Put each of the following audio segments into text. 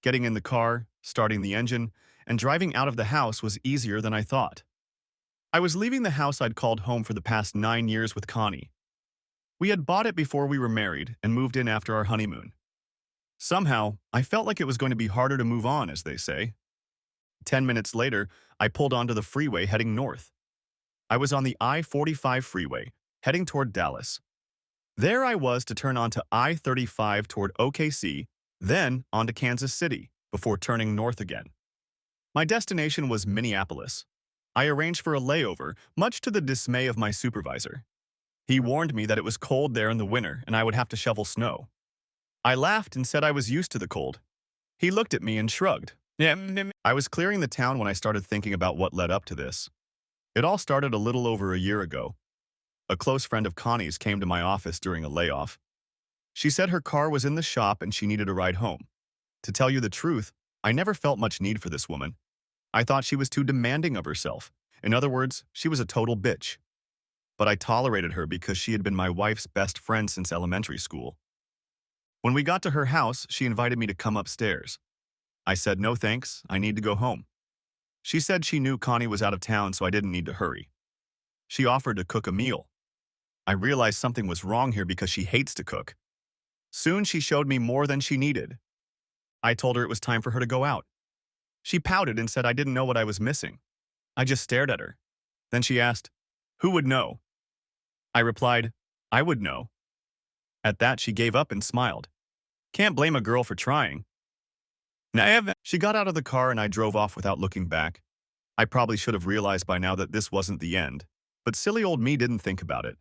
Getting in the car, starting the engine, and driving out of the house was easier than I thought. I was leaving the house I'd called home for the past 9 years with Connie. We had bought it before we were married and moved in after our honeymoon. Somehow, I felt like it was going to be harder to move on, as they say. 10 minutes later, I pulled onto the freeway heading north. I was on the I-45 freeway, heading toward Dallas. There I was to turn onto I-35 toward OKC, then onto Kansas City, before turning north again. My destination was Minneapolis. I arranged for a layover, much to the dismay of my supervisor. He warned me that it was cold there in the winter and I would have to shovel snow. I laughed and said I was used to the cold. He looked at me and shrugged. Yeah, I was clearing the town when I started thinking about what led up to this. It all started a little over a year ago. A close friend of Connie's came to my office during a layoff. She said her car was in the shop and she needed a ride home. To tell you the truth, I never felt much need for this woman. I thought she was too demanding of herself. In other words, she was a total bitch. But I tolerated her because she had been my wife's best friend since elementary school. When we got to her house, she invited me to come upstairs. I said no thanks, I need to go home. She said she knew Connie was out of town, so I didn't need to hurry. She offered to cook a meal. I realized something was wrong here because she hates to cook. Soon she showed me more than she needed. I told her it was time for her to go out. She pouted and said I didn't know what I was missing. I just stared at her. Then she asked, "Who would know?" I replied, "I would know." At that, she gave up and smiled. Can't blame a girl for trying. She got out of the car and I drove off without looking back. I probably should have realized by now that this wasn't the end, but silly old me didn't think about it.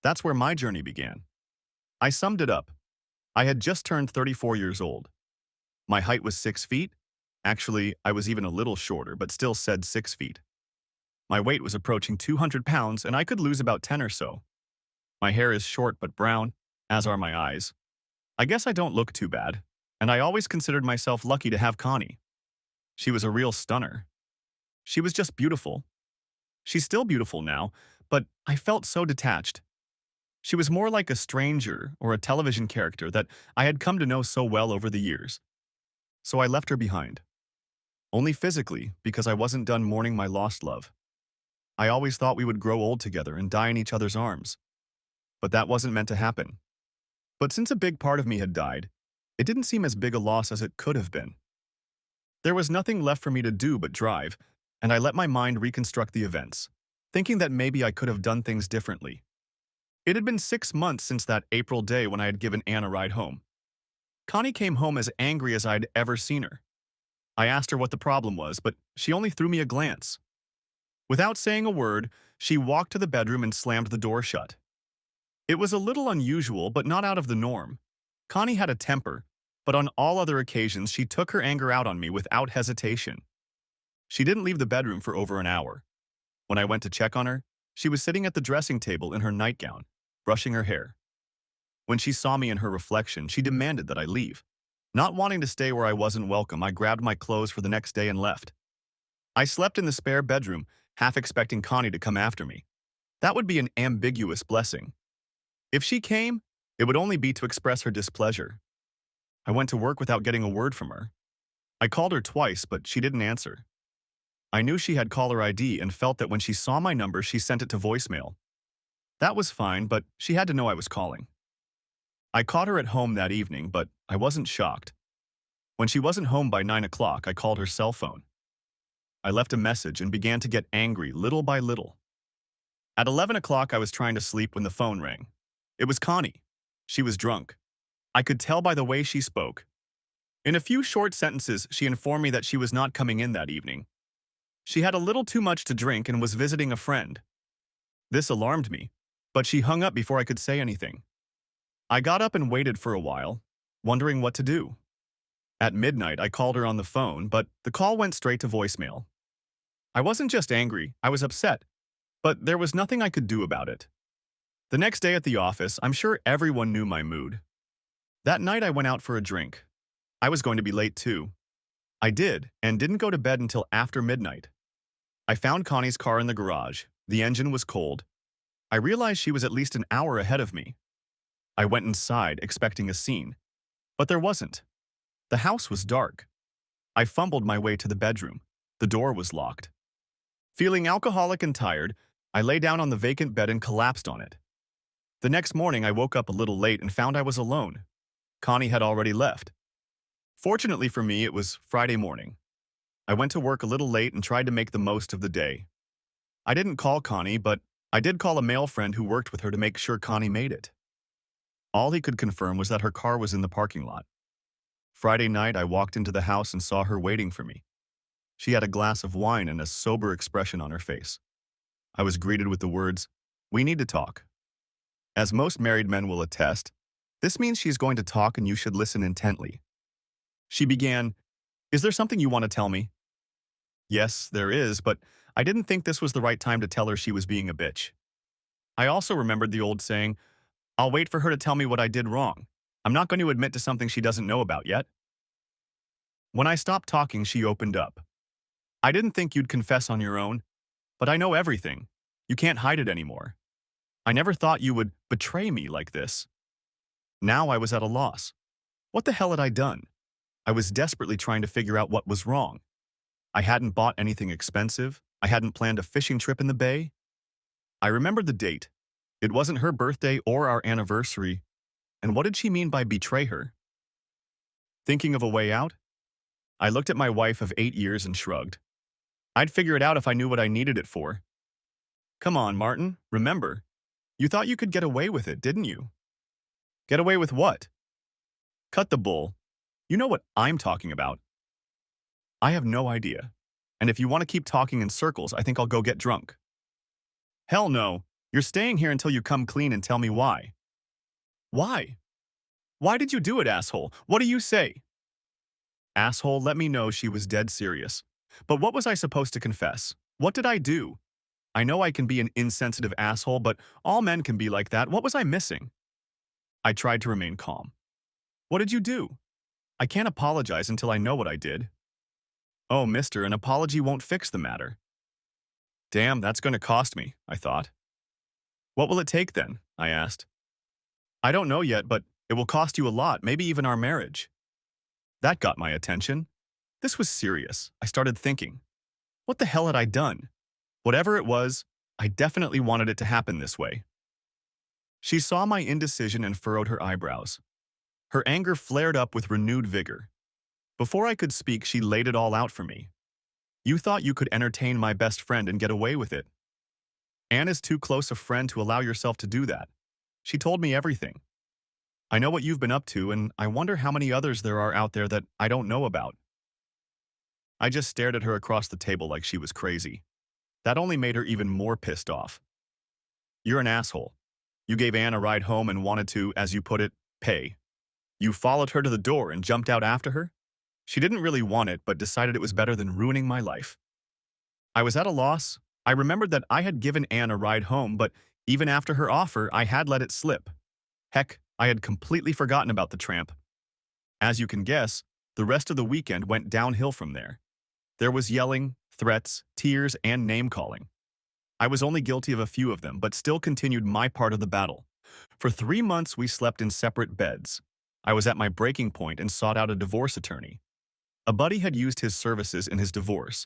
That's where my journey began. I summed it up. I had just turned 34 years old. My height was 6 feet. Actually, I was even a little shorter, but still said 6 feet. My weight was approaching 200 pounds and I could lose about 10 or so. My hair is short but brown, as are my eyes. I guess I don't look too bad, and I always considered myself lucky to have Connie. She was a real stunner. She was just beautiful. She's still beautiful now, but I felt so detached. She was more like a stranger or a television character that I had come to know so well over the years. So I left her behind. Only physically, because I wasn't done mourning my lost love. I always thought we would grow old together and die in each other's arms. But that wasn't meant to happen. But since a big part of me had died, it didn't seem as big a loss as it could have been. There was nothing left for me to do but drive, and I let my mind reconstruct the events, thinking that maybe I could have done things differently. It had been 6 months since that April day when I had given Anne a ride home. Connie came home as angry as I'd ever seen her. I asked her what the problem was, but she only threw me a glance. Without saying a word, she walked to the bedroom and slammed the door shut. It was a little unusual, but not out of the norm. Connie had a temper, but on all other occasions she took her anger out on me without hesitation. She didn't leave the bedroom for over an hour. When I went to check on her, she was sitting at the dressing table in her nightgown, brushing her hair. When she saw me in her reflection, she demanded that I leave. Not wanting to stay where I wasn't welcome, I grabbed my clothes for the next day and left. I slept in the spare bedroom, half expecting Connie to come after me. That would be an ambiguous blessing. If she came, it would only be to express her displeasure. I went to work without getting a word from her. I called her twice, but she didn't answer. I knew she had caller ID and felt that when she saw my number, she sent it to voicemail. That was fine, but she had to know I was calling. I caught her at home that evening, but I wasn't shocked. When she wasn't home by 9 o'clock, I called her cell phone. I left a message and began to get angry little by little. At 11 o'clock, I was trying to sleep when the phone rang. It was Connie. She was drunk. I could tell by the way she spoke. In a few short sentences, she informed me that she was not coming in that evening. She had a little too much to drink and was visiting a friend. This alarmed me, but she hung up before I could say anything. I got up and waited for a while, wondering what to do. At midnight, I called her on the phone, but the call went straight to voicemail. I wasn't just angry, I was upset, but there was nothing I could do about it. The next day at the office, I'm sure everyone knew my mood. That night I went out for a drink. I was going to be late too. I did, and didn't go to bed until after midnight. I found Connie's car in the garage. The engine was cold. I realized she was at least an hour ahead of me. I went inside, expecting a scene. But there wasn't. The house was dark. I fumbled my way to the bedroom. The door was locked. Feeling alcoholic and tired, I lay down on the vacant bed and collapsed on it. The next morning, I woke up a little late and found I was alone. Connie had already left. Fortunately for me, it was Friday morning. I went to work a little late and tried to make the most of the day. I didn't call Connie, but I did call a male friend who worked with her to make sure Connie made it. All he could confirm was that her car was in the parking lot. Friday night, I walked into the house and saw her waiting for me. She had a glass of wine and a sober expression on her face. I was greeted with the words, "We need to talk." As most married men will attest, this means she's going to talk and you should listen intently. She began, "Is there something you want to tell me?" Yes, there is, but I didn't think this was the right time to tell her she was being a bitch. I also remembered the old saying, "I'll wait for her to tell me what I did wrong. I'm not going to admit to something she doesn't know about yet." When I stopped talking, she opened up. "I didn't think you'd confess on your own, but I know everything. You can't hide it anymore. I never thought you would betray me like this." Now I was at a loss. What the hell had I done? I was desperately trying to figure out what was wrong. I hadn't bought anything expensive. I hadn't planned a fishing trip in the bay. I remembered the date. It wasn't her birthday or our anniversary. And what did she mean by betray her? Thinking of a way out? I looked at my wife of 8 years and shrugged. I'd figure it out if I knew what I needed it for. "Come on, Martin, remember. You thought you could get away with it, didn't you?" "Get away with what?" "Cut the bull. You know what I'm talking about." "I have no idea. And if you want to keep talking in circles, I think I'll go get drunk." "Hell no. You're staying here until you come clean and tell me why." "Why? Why did you do it, asshole? What do you say?" Asshole let me know she was dead serious. But what was I supposed to confess? What did I do? I know I can be an insensitive asshole, but all men can be like that. What was I missing? I tried to remain calm. "What did you do?" "I can't apologize until I know what I did." "Oh, mister, an apology won't fix the matter." Damn, that's going to cost me, I thought. "What will it take then?" I asked. "I don't know yet, but it will cost you a lot, maybe even our marriage." That got my attention. This was serious. I started thinking. What the hell had I done? Whatever it was, I definitely wanted it to happen this way. She saw my indecision and furrowed her eyebrows. Her anger flared up with renewed vigor. Before I could speak, she laid it all out for me. "You thought you could entertain my best friend and get away with it. Anne is too close a friend to allow yourself to do that. She told me everything. I know what you've been up to, and I wonder how many others there are out there that I don't know about." I just stared at her across the table like she was crazy. That only made her even more pissed off. "You're an asshole. You gave Anne a ride home and wanted to, as you put it, pay. You followed her to the door and jumped out after her? She didn't really want it, but decided it was better than ruining my life." I was at a loss. I remembered that I had given Anne a ride home, but even after her offer, I had let it slip. Heck, I had completely forgotten about the tramp. As you can guess, the rest of the weekend went downhill from there. There was yelling, threats, tears, and name-calling. I was only guilty of a few of them, but still continued my part of the battle. For 3 months, we slept in separate beds. I was at my breaking point and sought out a divorce attorney. A buddy had used his services in his divorce.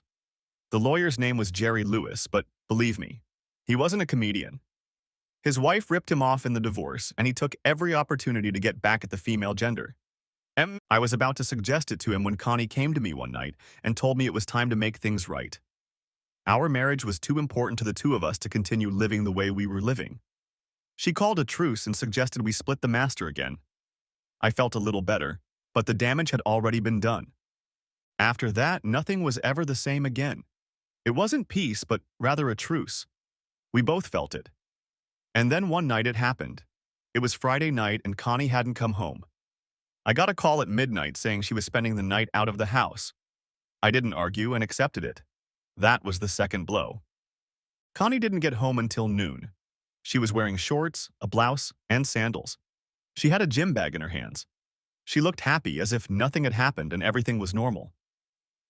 The lawyer's name was Jerry Lewis, but believe me, he wasn't a comedian. His wife ripped him off in the divorce, and he took every opportunity to get back at the female gender. I was about to suggest it to him when Connie came to me one night and told me it was time to make things right. Our marriage was too important to the two of us to continue living the way we were living. She called a truce and suggested we split the master again. I felt a little better, but the damage had already been done. After that, nothing was ever the same again. It wasn't peace, but rather a truce. We both felt it. And then one night it happened. It was Friday night and Connie hadn't come home. I got a call at midnight saying she was spending the night out of the house. I didn't argue and accepted it. That was the second blow. Connie didn't get home until noon. She was wearing shorts, a blouse, and sandals. She had a gym bag in her hands. She looked happy, as if nothing had happened and everything was normal.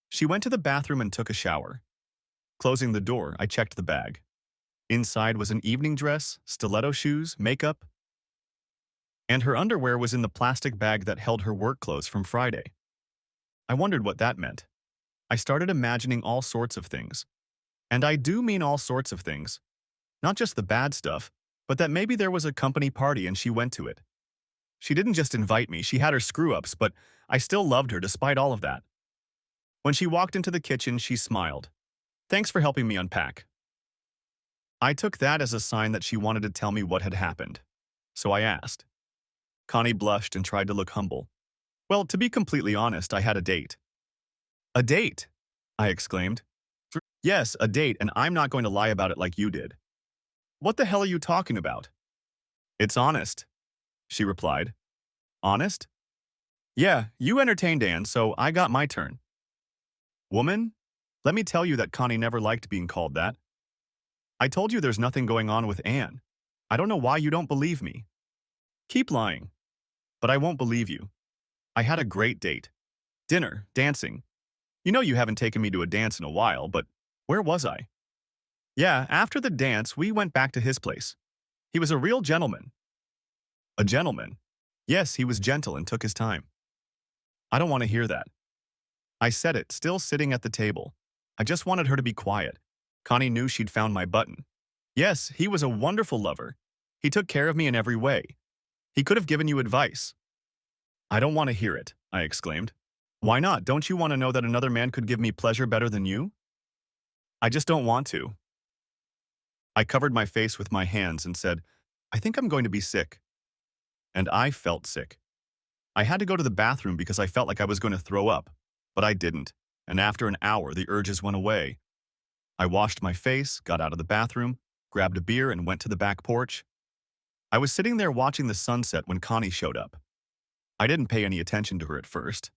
She went to the bathroom and took a shower. Closing the door, I checked the bag. Inside was an evening dress, stiletto shoes, makeup, and her underwear was in the plastic bag that held her work clothes from Friday. I wondered what that meant. I started imagining all sorts of things. And I do mean all sorts of things. Not just the bad stuff, but that maybe there was a company party and she went to it. She didn't just invite me, she had her screw-ups, but I still loved her despite all of that. When she walked into the kitchen, she smiled. Thanks for helping me unpack. I took that as a sign that she wanted to tell me what had happened. So I asked. Connie blushed and tried to look humble. Well, to be completely honest, I had a date. A date? I exclaimed. Yes, a date, and I'm not going to lie about it like you did. What the hell are you talking about? It's honest, she replied. Honest? Yeah, you entertained Anne, so I got my turn. Woman? Let me tell you that Connie never liked being called that. I told you there's nothing going on with Anne. I don't know why you don't believe me. Keep lying. But I won't believe you. I had a great date. Dinner, dancing. You know you haven't taken me to a dance in a while, but where was I? Yeah, after the dance, we went back to his place. He was a real gentleman. A gentleman? Yes, he was gentle and took his time. I don't want to hear that. I said it, still sitting at the table. I just wanted her to be quiet. Connie knew she'd found my button. Yes, he was a wonderful lover. He took care of me in every way. He could have given you advice. I don't want to hear it, I exclaimed. Why not? Don't you want to know that another man could give me pleasure better than you? I just don't want to. I covered my face with my hands and said, I think I'm going to be sick. And I felt sick. I had to go to the bathroom because I felt like I was going to throw up, but I didn't. And after an hour, the urges went away. I washed my face, got out of the bathroom, grabbed a beer, and went to the back porch. I was sitting there watching the sunset when Connie showed up. I didn't pay any attention to her at first.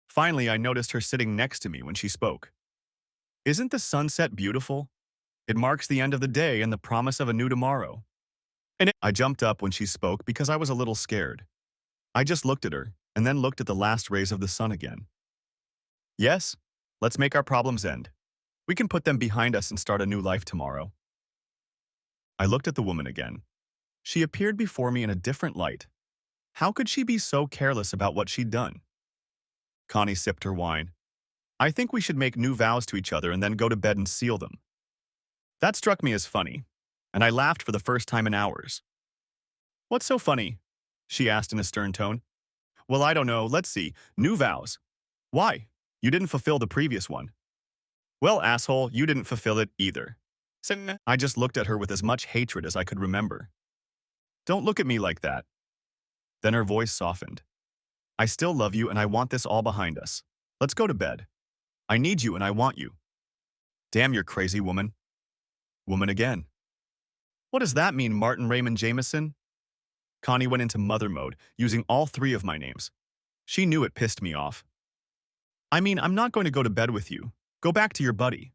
Finally, I noticed her sitting next to me when she spoke. Isn't the sunset beautiful? It marks the end of the day and the promise of a new tomorrow. I jumped up when she spoke because I was a little scared. I just looked at her and then looked at the last rays of the sun again. Yes, let's make our problems end. We can put them behind us and start a new life tomorrow. I looked at the woman again. She appeared before me in a different light. How could she be so careless about what she'd done? Connie sipped her wine. I think we should make new vows to each other and then go to bed and seal them. That struck me as funny, and I laughed for the first time in hours. What's so funny? She asked in a stern tone. Well, I don't know. Let's see. New vows. Why? You didn't fulfill the previous one. Well, asshole, you didn't fulfill it either. I just looked at her with as much hatred as I could remember. Don't look at me like that. Then her voice softened. I still love you and I want this all behind us. Let's go to bed. I need you and I want you. Damn, you're crazy, woman. Woman again. What does that mean, Martin Raymond Jameson? Connie went into mother mode, using all three of my names. She knew it pissed me off. I mean, I'm not going to go to bed with you. Go back to your buddy.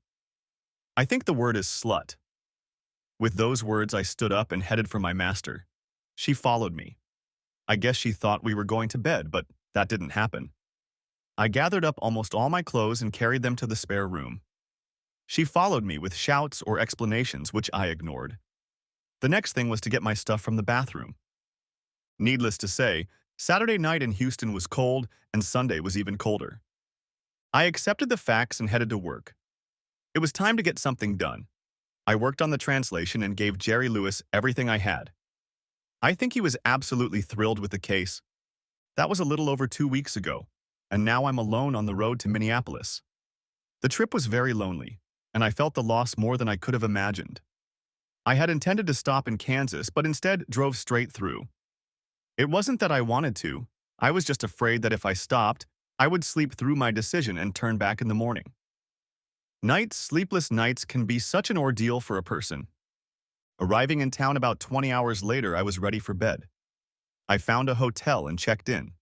I think the word is slut. With those words, I stood up and headed for my master. She followed me. I guess she thought we were going to bed, but that didn't happen. I gathered up almost all my clothes and carried them to the spare room. She followed me with shouts or explanations, which I ignored. The next thing was to get my stuff from the bathroom. Needless to say, Saturday night in Houston was cold and Sunday was even colder. I accepted the facts and headed to work. It was time to get something done. I worked on the translation and gave Jerry Lewis everything I had. I think he was absolutely thrilled with the case. That was a little over 2 weeks ago, and now I'm alone on the road to Minneapolis. The trip was very lonely, and I felt the loss more than I could have imagined. I had intended to stop in Kansas, but instead drove straight through. It wasn't that I wanted to. I was just afraid that if I stopped, I would sleep through my decision and turn back in the morning. Sleepless nights can be such an ordeal for a person. Arriving in town about 20 hours later, I was ready for bed. I found a hotel and checked in.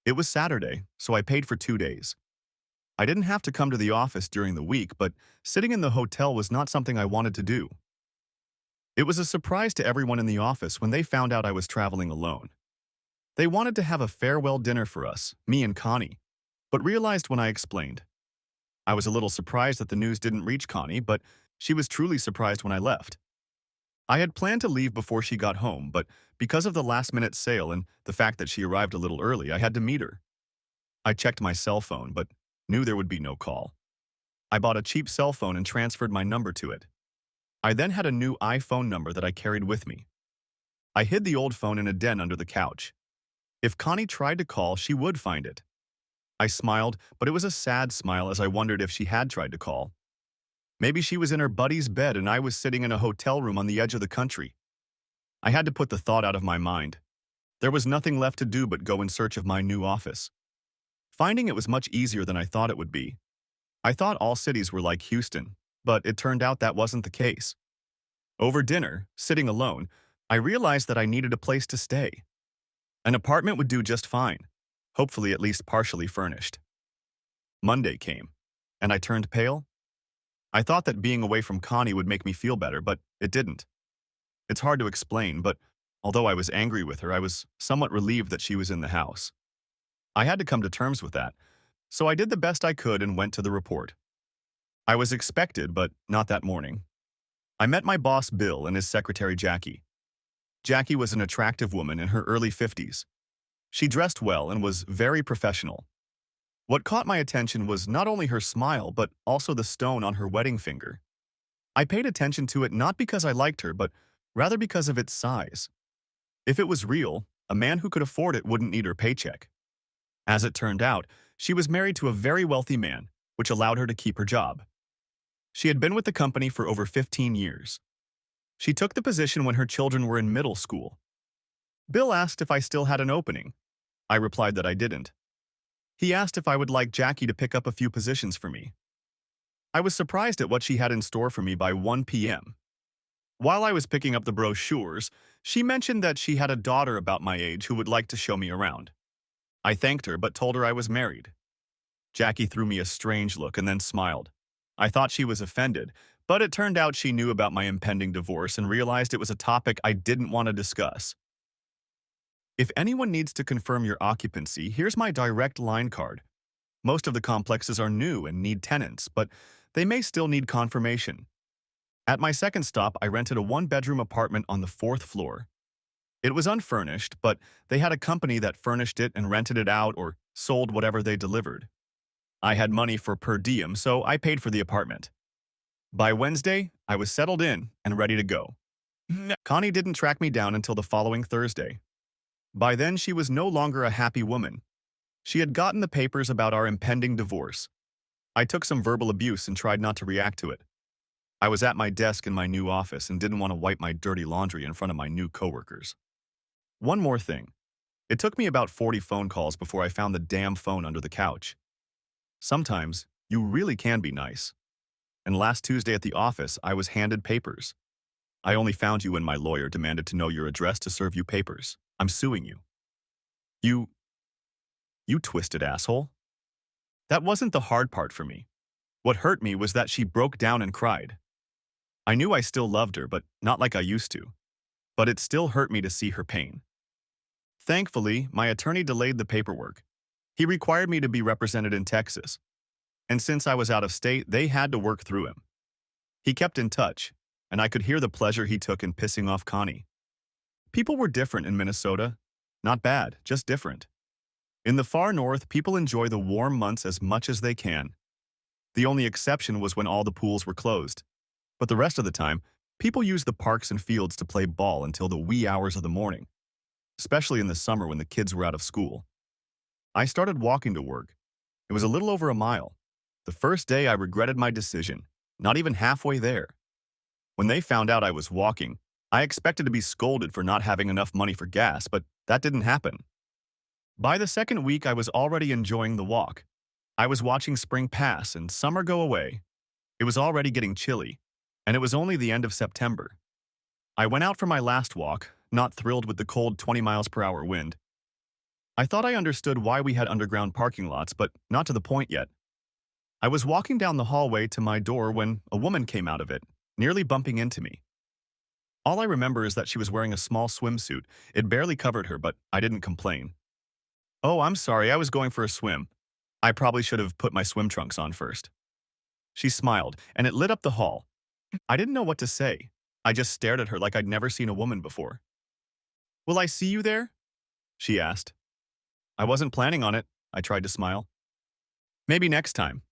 It was Saturday, so I paid for 2 days. I didn't have to come to the office during the week, but sitting in the hotel was not something I wanted to do. It was a surprise to everyone in the office when they found out I was traveling alone. They wanted to have a farewell dinner for us, me and Connie, but realized when I explained. I was a little surprised that the news didn't reach Connie, but she was truly surprised when I left. I had planned to leave before she got home, but because of the last-minute sale and the fact that she arrived a little early, I had to meet her. I checked my cell phone, but knew there would be no call. I bought a cheap cell phone and transferred my number to it. I then had a new iPhone number that I carried with me. I hid the old phone in a den under the couch. If Connie tried to call, she would find it. I smiled, but it was a sad smile as I wondered if she had tried to call. Maybe she was in her buddy's bed and I was sitting in a hotel room on the edge of the country. I had to put the thought out of my mind. There was nothing left to do but go in search of my new office. Finding it was much easier than I thought it would be. I thought all cities were like Houston, but it turned out that wasn't the case. Over dinner, sitting alone, I realized that I needed a place to stay. An apartment would do just fine, hopefully at least partially furnished. Monday came, and I turned pale. I thought that being away from Connie would make me feel better, but it didn't. It's hard to explain, but although I was angry with her, I was somewhat relieved that she was in the house. I had to come to terms with that, so I did the best I could and went to the report. I was expected, but not that morning. I met my boss Bill and his secretary Jackie. Jackie was an attractive woman in her early 50s. She dressed well and was very professional. What caught my attention was not only her smile, but also the stone on her wedding finger. I paid attention to it not because I liked her, but rather because of its size. If it was real, a man who could afford it wouldn't need her paycheck. As it turned out, she was married to a very wealthy man, which allowed her to keep her job. She had been with the company for over 15 years. She took the position when her children were in middle school. Bill asked if I still had an opening. I replied that I didn't. He asked if I would like Jackie to pick up a few positions for me. I was surprised at what she had in store for me by 1 p.m. While I was picking up the brochures, she mentioned that she had a daughter about my age who would like to show me around. I thanked her but told her I was married. Jackie threw me a strange look and then smiled. I thought she was offended, but it turned out she knew about my impending divorce and realized it was a topic I didn't want to discuss. If anyone needs to confirm your occupancy, here's my direct line card. Most of the complexes are new and need tenants, but they may still need confirmation. At my second stop, I rented a one-bedroom apartment on the 4th floor. It was unfurnished, but they had a company that furnished it and rented it out or sold whatever they delivered. I had money for per diem, so I paid for the apartment. By Wednesday, I was settled in and ready to go. Connie didn't track me down until the following Thursday. By then, she was no longer a happy woman. She had gotten the papers about our impending divorce. I took some verbal abuse and tried not to react to it. I was at my desk in my new office and didn't want to wipe my dirty laundry in front of my new coworkers. One more thing. It took me about 40 phone calls before I found the damn phone under the couch. Sometimes, you really can be nice. And last Tuesday at the office, I was handed papers. I only found you when my lawyer demanded to know your address to serve you papers. I'm suing you. You twisted asshole. That wasn't the hard part for me. What hurt me was that she broke down and cried. I knew I still loved her, but not like I used to. But it still hurt me to see her pain. Thankfully, my attorney delayed the paperwork. He required me to be represented in Texas. And since I was out of state, they had to work through him. He kept in touch, and I could hear the pleasure he took in pissing off Connie. People were different in Minnesota. Not bad, just different. In the far north, people enjoy the warm months as much as they can. The only exception was when all the pools were closed. But the rest of the time, people use the parks and fields to play ball until the wee hours of the morning, especially in the summer when the kids were out of school. I started walking to work. It was a little over a mile. The first day I regretted my decision, not even halfway there. When they found out I was walking, I expected to be scolded for not having enough money for gas, but that didn't happen. By the second week, I was already enjoying the walk. I was watching spring pass and summer go away. It was already getting chilly, and it was only the end of September. I went out for my last walk, not thrilled with the cold 20 miles per hour wind. I thought I understood why we had underground parking lots, but not to the point yet. I was walking down the hallway to my door when a woman came out of it, nearly bumping into me. All I remember is that she was wearing a small swimsuit. It barely covered her, but I didn't complain. "Oh, I'm sorry, I was going for a swim. I probably should have put my swim trunks on first." She smiled, and it lit up the hall. I didn't know what to say. I just stared at her like I'd never seen a woman before. "Will I see you there?" she asked. "I wasn't planning on it," I tried to smile. Maybe next time.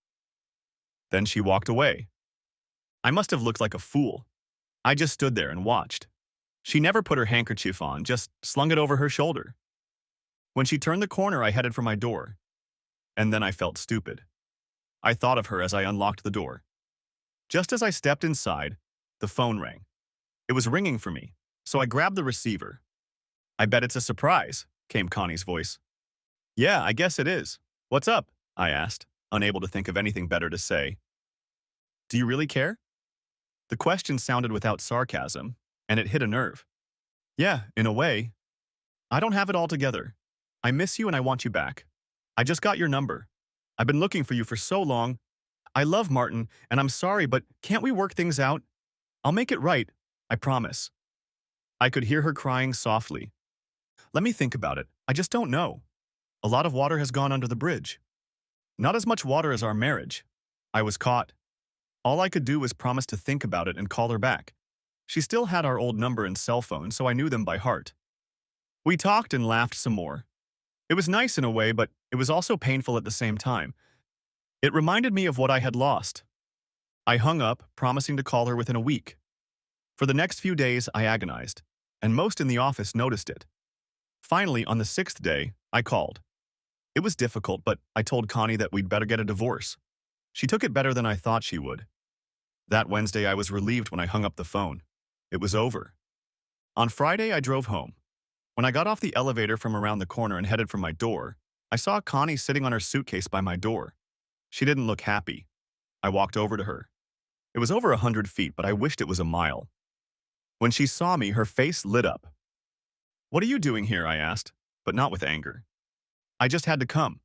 Then she walked away. I must have looked like a fool. I just stood there and watched. She never put her handkerchief on, just slung it over her shoulder. When she turned the corner, I headed for my door. And then I felt stupid. I thought of her as I unlocked the door. Just as I stepped inside, the phone rang. It was ringing for me, so I grabbed the receiver. I bet it's a surprise, came Connie's voice. Yeah, I guess it is. What's up? I asked, unable to think of anything better to say. Do you really care? The question sounded without sarcasm, and it hit a nerve. Yeah, in a way. I don't have it all together. I miss you and I want you back. I just got your number. I've been looking for you for so long. I love Martin, and I'm sorry, but can't we work things out? I'll make it right, I promise. I could hear her crying softly. Let me think about it. I just don't know. A lot of water has gone under the bridge. Not as much water as our marriage. I was caught. All I could do was promise to think about it and call her back. She still had our old number and cell phone, so I knew them by heart. We talked and laughed some more. It was nice in a way, but it was also painful at the same time. It reminded me of what I had lost. I hung up, promising to call her within a week. For the next few days, I agonized, and most in the office noticed it. Finally, on the 6th day, I called. It was difficult, but I told Connie that we'd better get a divorce. She took it better than I thought she would. That Wednesday, I was relieved when I hung up the phone. It was over. On Friday, I drove home. When I got off the elevator from around the corner and headed for my door, I saw Connie sitting on her suitcase by my door. She didn't look happy. I walked over to her. It was over 100 feet, but I wished it was a mile. When she saw me, her face lit up. What are you doing here? I asked, but not with anger. I just had to come.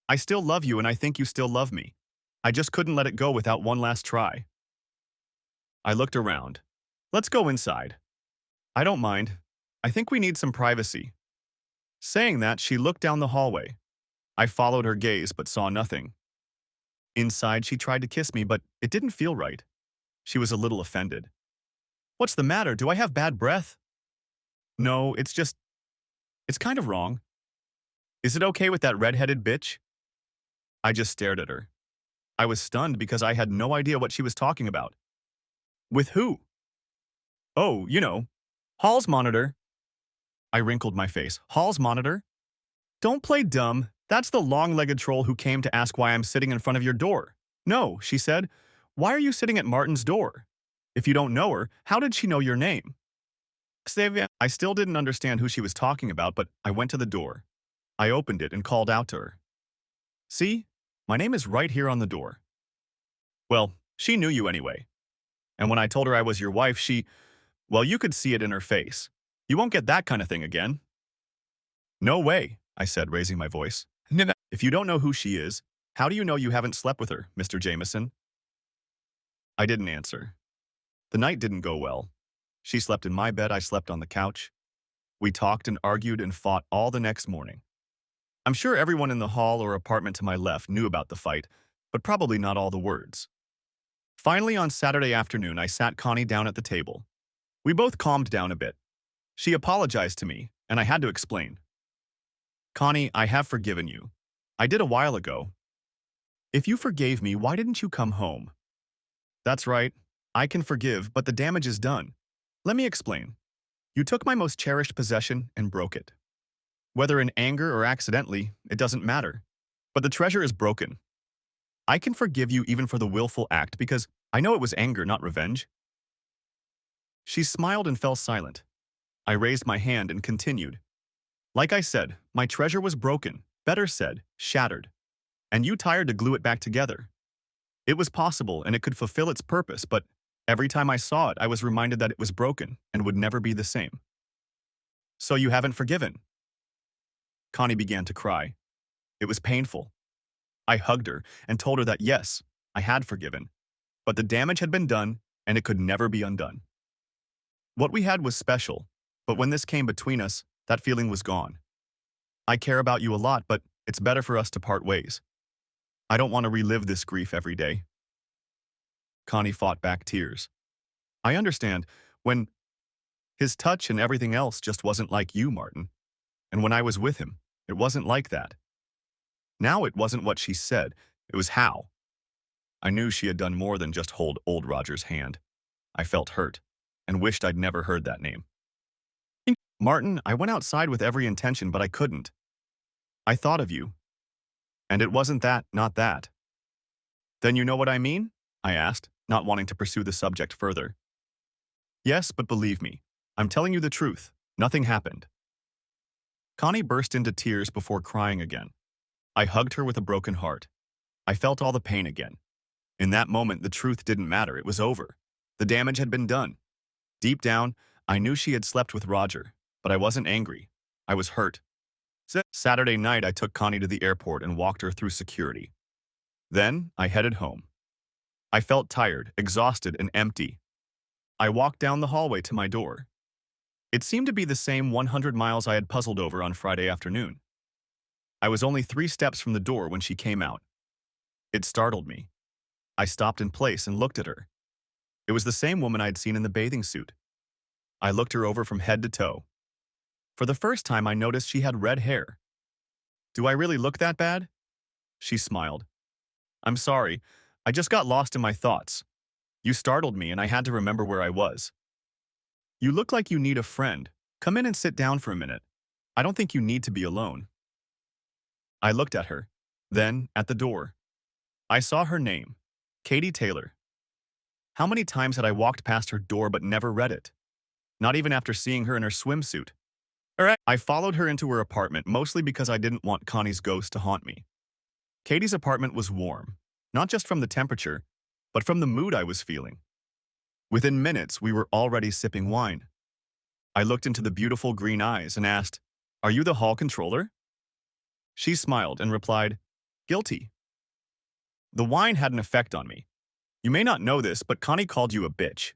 I still love you and I think you still love me. I just couldn't let it go without one last try. I looked around. Let's go inside. I don't mind. I think we need some privacy. Saying that, she looked down the hallway. I followed her gaze but saw nothing. Inside, she tried to kiss me, but it didn't feel right. She was a little offended. What's the matter? Do I have bad breath? No, it's kind of wrong. Is it okay with that red-headed bitch? I just stared at her. I was stunned because I had no idea what she was talking about. With who? Oh, Hall's monitor. I wrinkled my face. Hall's monitor? Don't play dumb. That's the long-legged troll who came to ask why I'm sitting in front of your door. No, she said. Why are you sitting at Martin's door? If you don't know her, how did she know your name? Xavier. I still didn't understand who she was talking about, but I went to the door. I opened it and called out to her. See? My name is right here on the door. Well, she knew you anyway. And when I told her I was your wife, well, you could see it in her face. You won't get that kind of thing again. No way, I said, raising my voice. If you don't know who she is, how do you know you haven't slept with her, Mr. Jameson? I didn't answer. The night didn't go well. She slept in my bed, I slept on the couch. We talked and argued and fought all the next morning. I'm sure everyone in the hall or apartment to my left knew about the fight, but probably not all the words. Finally, on Saturday afternoon, I sat Connie down at the table. We both calmed down a bit. She apologized to me, and I had to explain. Connie, I have forgiven you. I did a while ago. If you forgave me, why didn't you come home? That's right. I can forgive, but the damage is done. Let me explain. You took my most cherished possession and broke it. Whether in anger or accidentally, it doesn't matter. But the treasure is broken. I can forgive you even for the willful act because I know it was anger, not revenge. She smiled and fell silent. I raised my hand and continued. Like I said, my treasure was broken, better said, shattered. And you tired to glue it back together. It was possible and it could fulfill its purpose, but every time I saw it, I was reminded that it was broken and would never be the same. So you haven't forgiven? Connie began to cry. It was painful. I hugged her and told her that yes, I had forgiven, but the damage had been done and it could never be undone. What we had was special, but when this came between us, that feeling was gone. I care about you a lot, but it's better for us to part ways. I don't want to relive this grief every day. Connie fought back tears. I understand. When his touch and everything else just wasn't like you, Martin. And when I was with him, it wasn't like that. Now it wasn't what she said, it was how. I knew she had done more than just hold old Roger's hand. I felt hurt and wished I'd never heard that name. Martin, I went outside with every intention, but I couldn't. I thought of you. And it wasn't that, not that. Then you know what I mean? I asked, not wanting to pursue the subject further. Yes, but believe me, I'm telling you the truth. Nothing happened. Connie burst into tears before crying again. I hugged her with a broken heart. I felt all the pain again. In that moment, the truth didn't matter. It was over. The damage had been done. Deep down, I knew she had slept with Roger, but I wasn't angry. I was hurt. Saturday night, I took Connie to the airport and walked her through security. Then, I headed home. I felt tired, exhausted, and empty. I walked down the hallway to my door. It seemed to be the same 100 miles I had puzzled over on Friday afternoon. I was only 3 steps from the door when she came out. It startled me. I stopped in place and looked at her. It was the same woman I'd seen in the bathing suit. I looked her over from head to toe. For the first time, I noticed she had red hair. Do I really look that bad? She smiled. I'm sorry. I just got lost in my thoughts. You startled me and I had to remember where I was. You look like you need a friend. Come in and sit down for a minute. I don't think you need to be alone. I looked at her. Then, at the door. I saw her name. Katie Taylor. How many times had I walked past her door but never read it? Not even after seeing her in her swimsuit. I followed her into her apartment mostly because I didn't want Connie's ghost to haunt me. Katie's apartment was warm, not just from the temperature, but from the mood I was feeling. Within minutes, we were already sipping wine. I looked into the beautiful green eyes and asked, "Are you the hall controller?" She smiled and replied, "Guilty." The wine had an effect on me. You may not know this, but Connie called you a bitch.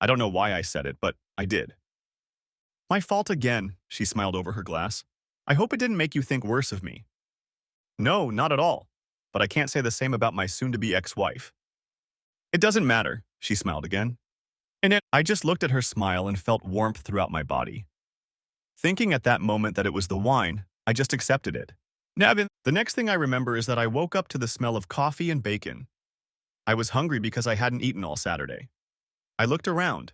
I don't know why I said it, but I did. My fault again, she smiled over her glass. I hope it didn't make you think worse of me. No, not at all. But I can't say the same about my soon-to-be ex-wife. It doesn't matter, she smiled again. I just looked at her smile and felt warmth throughout my body. Thinking at that moment that it was the wine, I just accepted it. The next thing I remember is that I woke up to the smell of coffee and bacon. I was hungry because I hadn't eaten all Saturday. I looked around.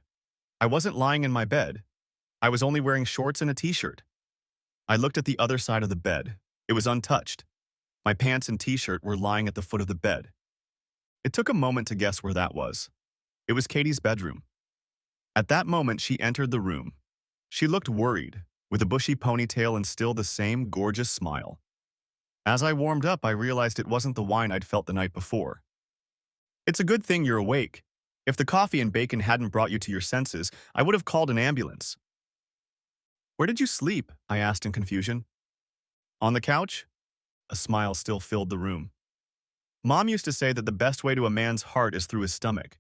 I wasn't lying in my bed. I was only wearing shorts and a t-shirt. I looked at the other side of the bed. It was untouched. My pants and t-shirt were lying at the foot of the bed. It took a moment to guess where that was. It was Katie's bedroom. At that moment, she entered the room. She looked worried, with a bushy ponytail and still the same gorgeous smile. As I warmed up, I realized it wasn't the wine I'd felt the night before. It's a good thing you're awake. If the coffee and bacon hadn't brought you to your senses, I would have called an ambulance. Where did you sleep? I asked in confusion. On the couch? A smile still filled the room. Mom used to say that the best way to a man's heart is through his stomach.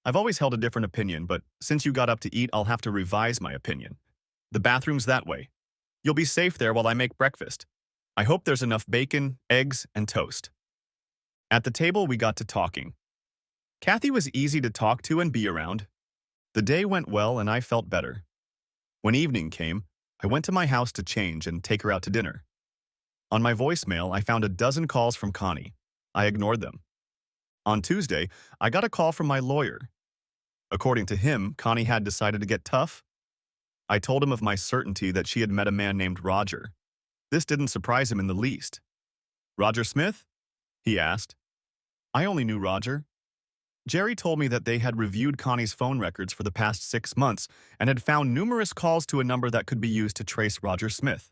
I've always held a different opinion, but since you got up to eat, I'll have to revise my opinion. The bathroom's that way. You'll be safe there while I make breakfast. I hope there's enough bacon, eggs, and toast. At the table, we got to talking. Kathy was easy to talk to and be around. The day went well and I felt better. When evening came, I went to my house to change and take her out to dinner. On my voicemail, I found a dozen calls from Connie. I ignored them. On Tuesday, I got a call from my lawyer. According to him, Connie had decided to get tough. I told him of my certainty that she had met a man named Roger. This didn't surprise him in the least. Roger Smith? He asked. I only knew Roger. Jerry told me that they had reviewed Connie's phone records for the past 6 months and had found numerous calls to a number that could be used to trace Roger Smith.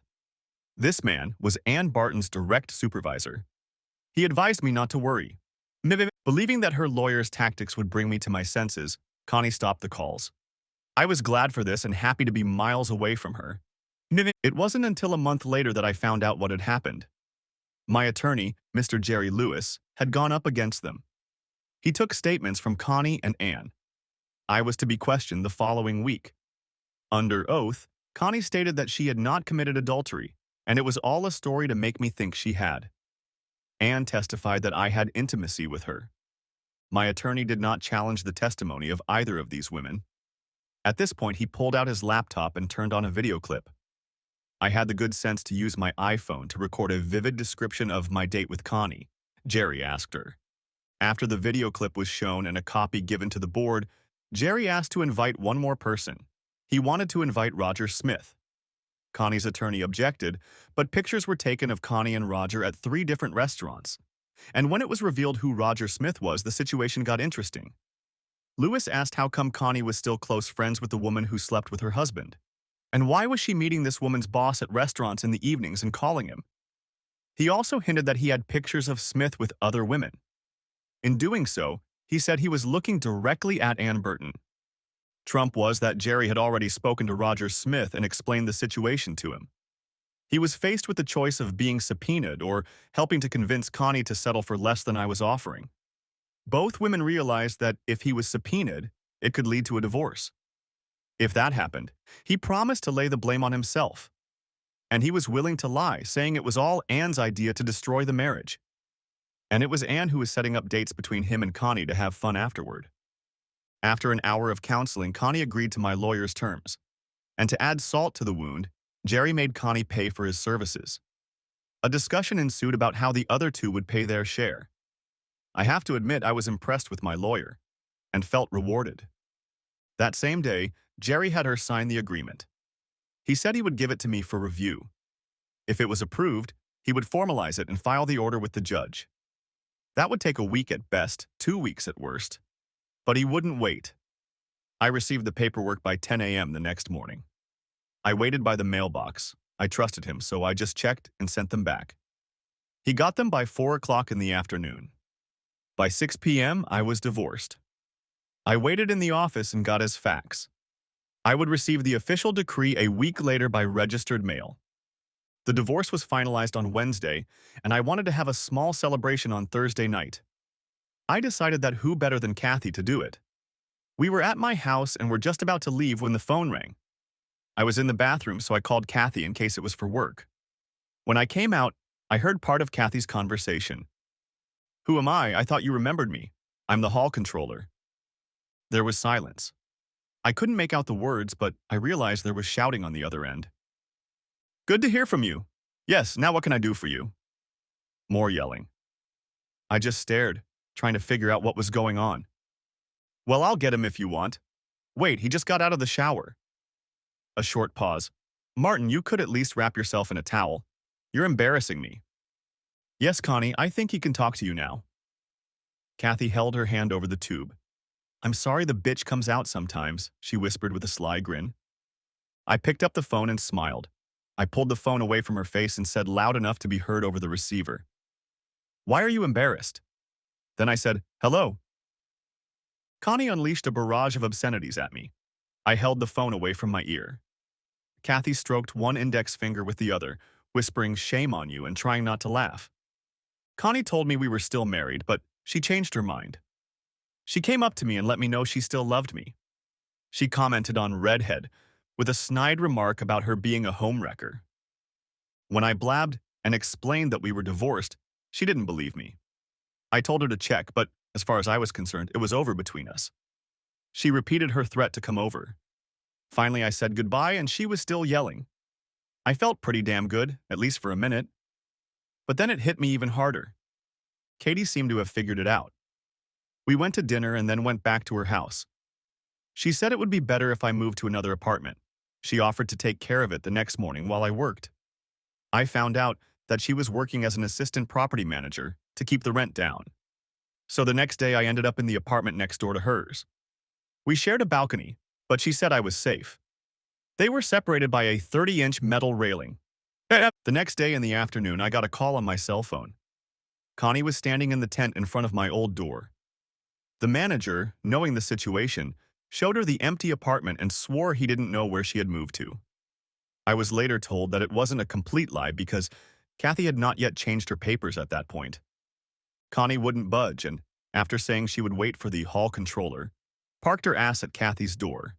This man was Ann Barton's direct supervisor. He advised me not to worry. Believing that her lawyer's tactics would bring me to my senses, Connie stopped the calls. I was glad for this and happy to be miles away from her. It wasn't until a month later that I found out what had happened. My attorney, Mr. Jerry Lewis, had gone up against them. He took statements from Connie and Ann. I was to be questioned the following week. Under oath, Connie stated that she had not committed adultery, and it was all a story to make me think she had. Ann testified that I had intimacy with her. My attorney did not challenge the testimony of either of these women. At this point, he pulled out his laptop and turned on a video clip. I had the good sense to use my iPhone to record a vivid description of my date with Connie, Jerry asked her. After the video clip was shown and a copy given to the board, Jerry asked to invite one more person. He wanted to invite Roger Smith. Connie's attorney objected, but pictures were taken of Connie and Roger at 3 different restaurants. And when it was revealed who Roger Smith was, the situation got interesting. Lewis asked how come Connie was still close friends with the woman who slept with her husband. And why was she meeting this woman's boss at restaurants in the evenings and calling him? He also hinted that he had pictures of Smith with other women. In doing so, he said he was looking directly at Ann Burton. Trump was that Jerry had already spoken to Roger Smith and explained the situation to him. He was faced with the choice of being subpoenaed or helping to convince Connie to settle for less than I was offering. Both women realized that if he was subpoenaed, it could lead to a divorce. If that happened, he promised to lay the blame on himself. And he was willing to lie, saying it was all Ann's idea to destroy the marriage. And it was Ann who was setting up dates between him and Connie to have fun afterward. After an hour of counseling, Connie agreed to my lawyer's terms. And to add salt to the wound, Jerry made Connie pay for his services. A discussion ensued about how the other two would pay their share. I have to admit I was impressed with my lawyer and felt rewarded. That same day, Jerry had her sign the agreement. He said he would give it to me for review. If it was approved, he would formalize it and file the order with the judge. That would take a week at best, 2 weeks at worst. But he wouldn't wait. I received the paperwork by 10 a.m. the next morning. I waited by the mailbox. I trusted him, so I just checked and sent them back. He got them by 4 o'clock in the afternoon. By 6 p.m., I was divorced. I waited in the office and got his fax. I would receive the official decree a week later by registered mail. The divorce was finalized on Wednesday, and I wanted to have a small celebration on Thursday night. I decided that who better than Kathy to do it. We were at my house and were just about to leave when the phone rang. I was in the bathroom, so I called Kathy in case it was for work. When I came out, I heard part of Kathy's conversation. "Who am I? I thought you remembered me. I'm the hall controller." There was silence. I couldn't make out the words, but I realized there was shouting on the other end. "Good to hear from you. Yes, now what can I do for you?" More yelling. I just stared, trying to figure out what was going on. "Well, I'll get him if you want. Wait, he just got out of the shower." A short pause. "Martin, you could at least wrap yourself in a towel. You're embarrassing me." "Yes, Connie, I think he can talk to you now." Kathy held her hand over the tube. "I'm sorry the bitch comes out sometimes," she whispered with a sly grin. I picked up the phone and smiled. I pulled the phone away from her face and said loud enough to be heard over the receiver, "Why are you embarrassed?" Then I said, "Hello." Connie unleashed a barrage of obscenities at me. I held the phone away from my ear. Kathy stroked one index finger with the other, whispering shame on you and trying not to laugh. Connie told me we were still married, but she changed her mind. She came up to me and let me know she still loved me. She commented on redhead, with a snide remark about her being a homewrecker. When I blabbed and explained that we were divorced, she didn't believe me. I told her to check, but as far as I was concerned, it was over between us. She repeated her threat to come over. Finally, I said goodbye and she was still yelling. I felt pretty damn good, at least for a minute. But then it hit me even harder. Katie seemed to have figured it out. We went to dinner and then went back to her house. She said it would be better if I moved to another apartment. She offered to take care of it the next morning while I worked. I found out that she was working as an assistant property manager to keep the rent down. So the next day I ended up in the apartment next door to hers. We shared a balcony, but she said I was safe. They were separated by a 30-inch metal railing. The next day in the afternoon, I got a call on my cell phone. Connie was standing in the tent in front of my old door. The manager, knowing the situation, showed her the empty apartment and swore he didn't know where she had moved to. I was later told that it wasn't a complete lie because Kathy had not yet changed her papers at that point. Connie wouldn't budge and, after saying she would wait for the hall controller, parked her ass at Kathy's door.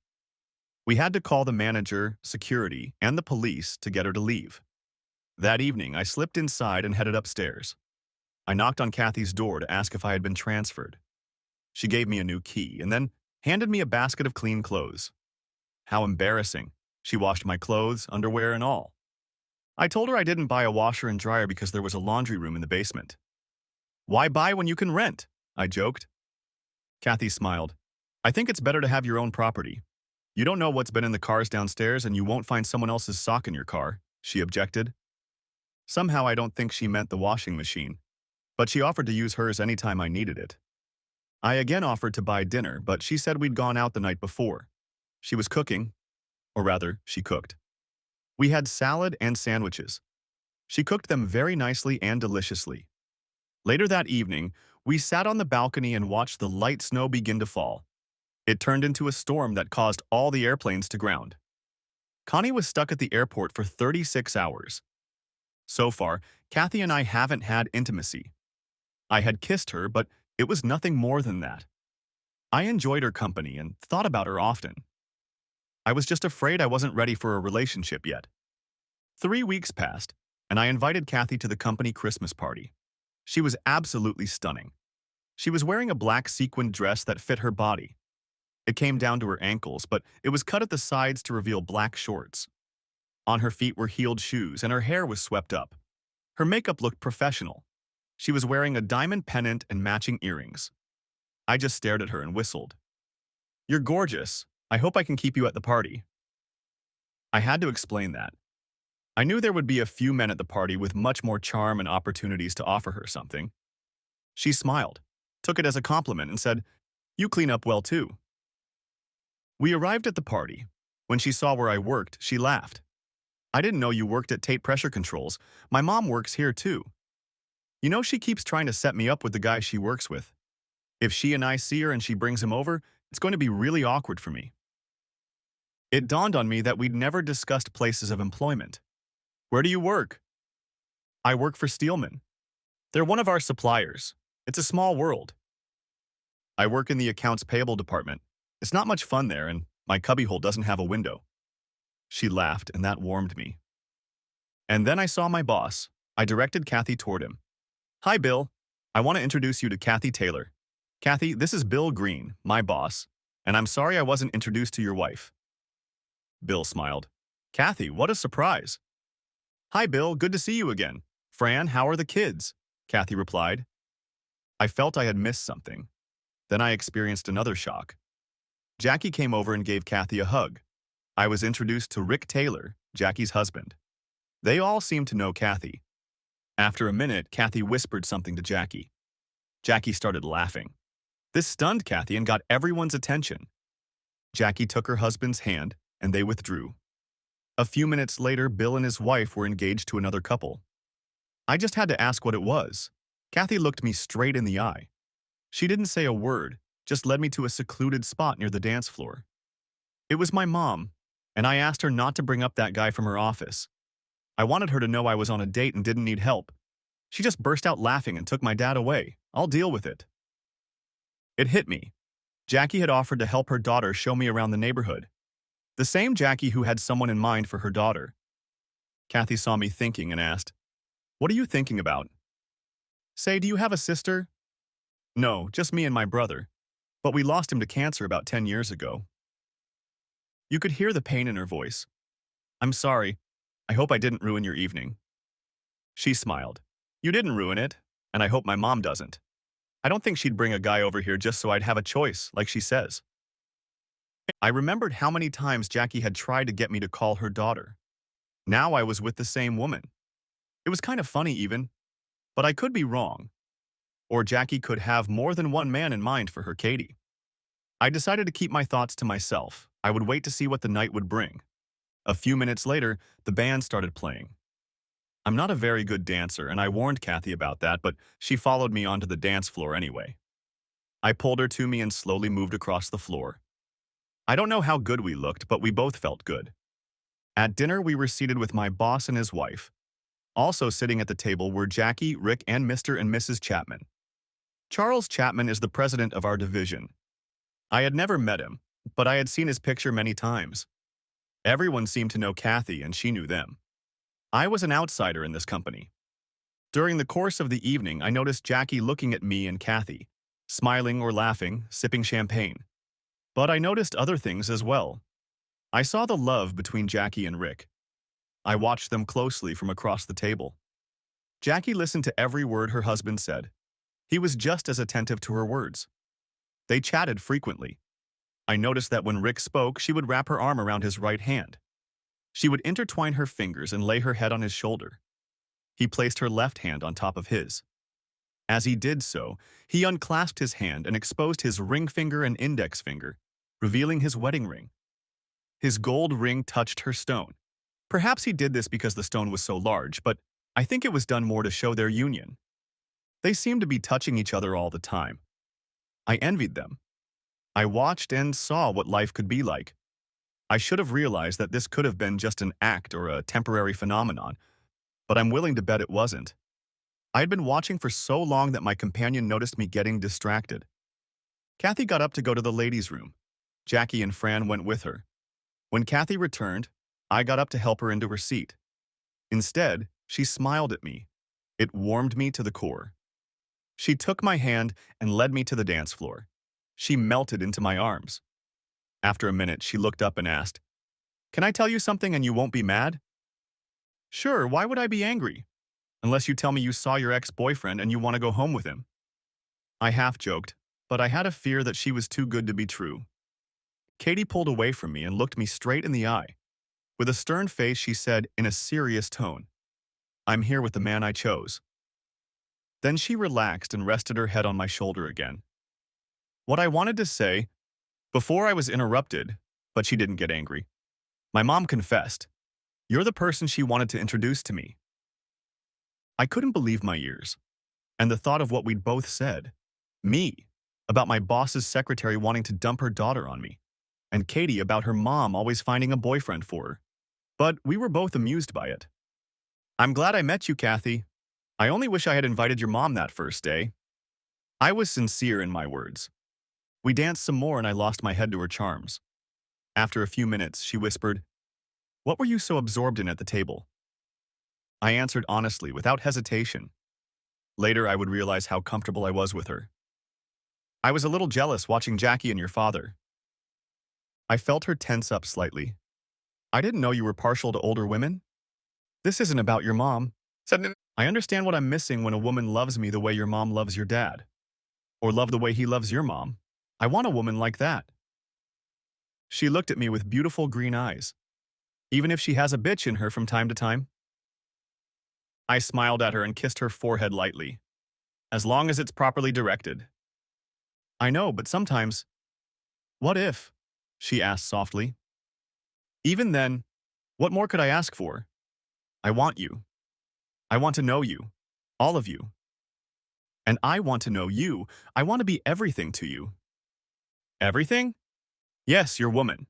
We had to call the manager, security, and the police to get her to leave. That evening, I slipped inside and headed upstairs. I knocked on Kathy's door to ask if I had been transferred. She gave me a new key and then handed me a basket of clean clothes. How embarrassing. She washed my clothes, underwear, and all. I told her I didn't buy a washer and dryer because there was a laundry room in the basement. Why buy when you can rent? I joked. Kathy smiled. I think it's better to have your own property. You don't know what's been in the cars downstairs and you won't find someone else's sock in your car, she objected. Somehow I don't think she meant the washing machine, but she offered to use hers anytime I needed it. I again offered to buy dinner, but she said we'd gone out the night before. She was cooking, or rather, she cooked. We had salad and sandwiches. She cooked them very nicely and deliciously. Later that evening, we sat on the balcony and watched the light snow begin to fall. It turned into a storm that caused all the airplanes to ground. Connie was stuck at the airport for 36 hours. So far, Kathy and I haven't had intimacy. I had kissed her, but it was nothing more than that. I enjoyed her company and thought about her often. I was just afraid I wasn't ready for a relationship yet. 3 weeks passed, and I invited Kathy to the company Christmas party. She was absolutely stunning. She was wearing a black sequined dress that fit her body. It came down to her ankles, but it was cut at the sides to reveal black shorts. On her feet were heeled shoes, and her hair was swept up. Her makeup looked professional. She was wearing a diamond pendant and matching earrings. I just stared at her and whistled. You're gorgeous. I hope I can keep you at the party. I had to explain that. I knew there would be a few men at the party with much more charm and opportunities to offer her something. She smiled, took it as a compliment, and said, You clean up well too. We arrived at the party. When she saw where I worked, she laughed. I didn't know you worked at Tate Pressure Controls. My mom works here too. You know, she keeps trying to set me up with the guy she works with. If she and I see her and she brings him over, it's going to be really awkward for me. It dawned on me that we'd never discussed places of employment. Where do you work? I work for Steelman. They're one of our suppliers. It's a small world. I work in the accounts payable department. It's not much fun there, and my cubbyhole doesn't have a window. She laughed, and that warmed me. And then I saw my boss. I directed Kathy toward him. Hi, Bill. I want to introduce you to Kathy Taylor. Kathy, this is Bill Green, my boss, and I'm sorry I wasn't introduced to your wife. Bill smiled. Kathy, what a surprise. Hi, Bill. Good to see you again. Fran, how are the kids? Kathy replied. I felt I had missed something. Then I experienced another shock. Jackie came over and gave Kathy a hug. I was introduced to Rick Taylor, Jackie's husband. They all seemed to know Kathy. After a minute, Kathy whispered something to Jackie. Jackie started laughing. This stunned Kathy and got everyone's attention. Jackie took her husband's hand, and they withdrew. A few minutes later, Bill and his wife were engaged to another couple. I just had to ask what it was. Kathy looked me straight in the eye. She didn't say a word, just led me to a secluded spot near the dance floor. It was my mom, and I asked her not to bring up that guy from her office. I wanted her to know I was on a date and didn't need help. She just burst out laughing and took my dad away. I'll deal with it. It hit me. Jackie had offered to help her daughter show me around the neighborhood. The same Jackie who had someone in mind for her daughter. Kathy saw me thinking and asked, What are you thinking about? Say, do you have a sister? No, just me and my brother. But we lost him to cancer about 10 years ago. You could hear the pain in her voice. I'm sorry. I hope I didn't ruin your evening. She smiled. You didn't ruin it, and I hope my mom doesn't. I don't think she'd bring a guy over here just so I'd have a choice, like she says. I remembered how many times Jackie had tried to get me to call her daughter. Now I was with the same woman. It was kind of funny even, but I could be wrong. Or Jackie could have more than one man in mind for her Katie. I decided to keep my thoughts to myself. I would wait to see what the night would bring. A few minutes later, the band started playing. I'm not a very good dancer, and I warned Kathy about that, but she followed me onto the dance floor anyway. I pulled her to me and slowly moved across the floor. I don't know how good we looked, but we both felt good. At dinner, we were seated with my boss and his wife. Also sitting at the table were Jackie, Rick, and Mr. and Mrs. Chapman. Charles Chapman is the president of our division. I had never met him, but I had seen his picture many times. Everyone seemed to know Kathy, and she knew them. I was an outsider in this company. During the course of the evening, I noticed Jackie looking at me and Kathy, smiling or laughing, sipping champagne. But I noticed other things as well. I saw the love between Jackie and Rick. I watched them closely from across the table. Jackie listened to every word her husband said. He was just as attentive to her words. They chatted frequently. I noticed that when Rick spoke, she would wrap her arm around his right hand. She would intertwine her fingers and lay her head on his shoulder. He placed her left hand on top of his. As he did so, he unclasped his hand and exposed his ring finger and index finger, revealing his wedding ring. His gold ring touched her stone. Perhaps he did this because the stone was so large, but I think it was done more to show their union. They seemed to be touching each other all the time. I envied them. I watched and saw what life could be like. I should have realized that this could have been just an act or a temporary phenomenon, but I'm willing to bet it wasn't. I had been watching for so long that my companion noticed me getting distracted. Kathy got up to go to the ladies' room. Jackie and Fran went with her. When Kathy returned, I got up to help her into her seat. Instead, she smiled at me. It warmed me to the core. She took my hand and led me to the dance floor. She melted into my arms. After a minute, she looked up and asked, "Can I tell you something and you won't be mad?" "Sure, why would I be angry? Unless you tell me you saw your ex-boyfriend and you want to go home with him." I half joked, but I had a fear that she was too good to be true. Katie pulled away from me and looked me straight in the eye. With a stern face, she said in a serious tone, "I'm here with the man I chose." Then she relaxed and rested her head on my shoulder again. What I wanted to say, before I was interrupted, but she didn't get angry. My mom confessed, "You're the person she wanted to introduce to me." I couldn't believe my ears, and the thought of what we'd both said. Me, about my boss's secretary wanting to dump her daughter on me, and Katie about her mom always finding a boyfriend for her. But we were both amused by it. "I'm glad I met you, Kathy. I only wish I had invited your mom that first day." I was sincere in my words. We danced some more and I lost my head to her charms. After a few minutes, she whispered, "What were you so absorbed in at the table?" I answered honestly, without hesitation. Later, I would realize how comfortable I was with her. "I was a little jealous watching Jackie and your father." I felt her tense up slightly. "I didn't know you were partial to older women." "This isn't about your mom." "I understand what I'm missing when a woman loves me the way your mom loves your dad. Or love the way he loves your mom. I want a woman like that." She looked at me with beautiful green eyes. "Even if she has a bitch in her from time to time?" I smiled at her and kissed her forehead lightly. "As long as it's properly directed." "I know, but sometimes—" "What if?" she asked softly. "Even then, what more could I ask for? I want you. I want to know you. All of you. And I want to know you. I want to be everything to you." "Everything?" "Yes, your woman."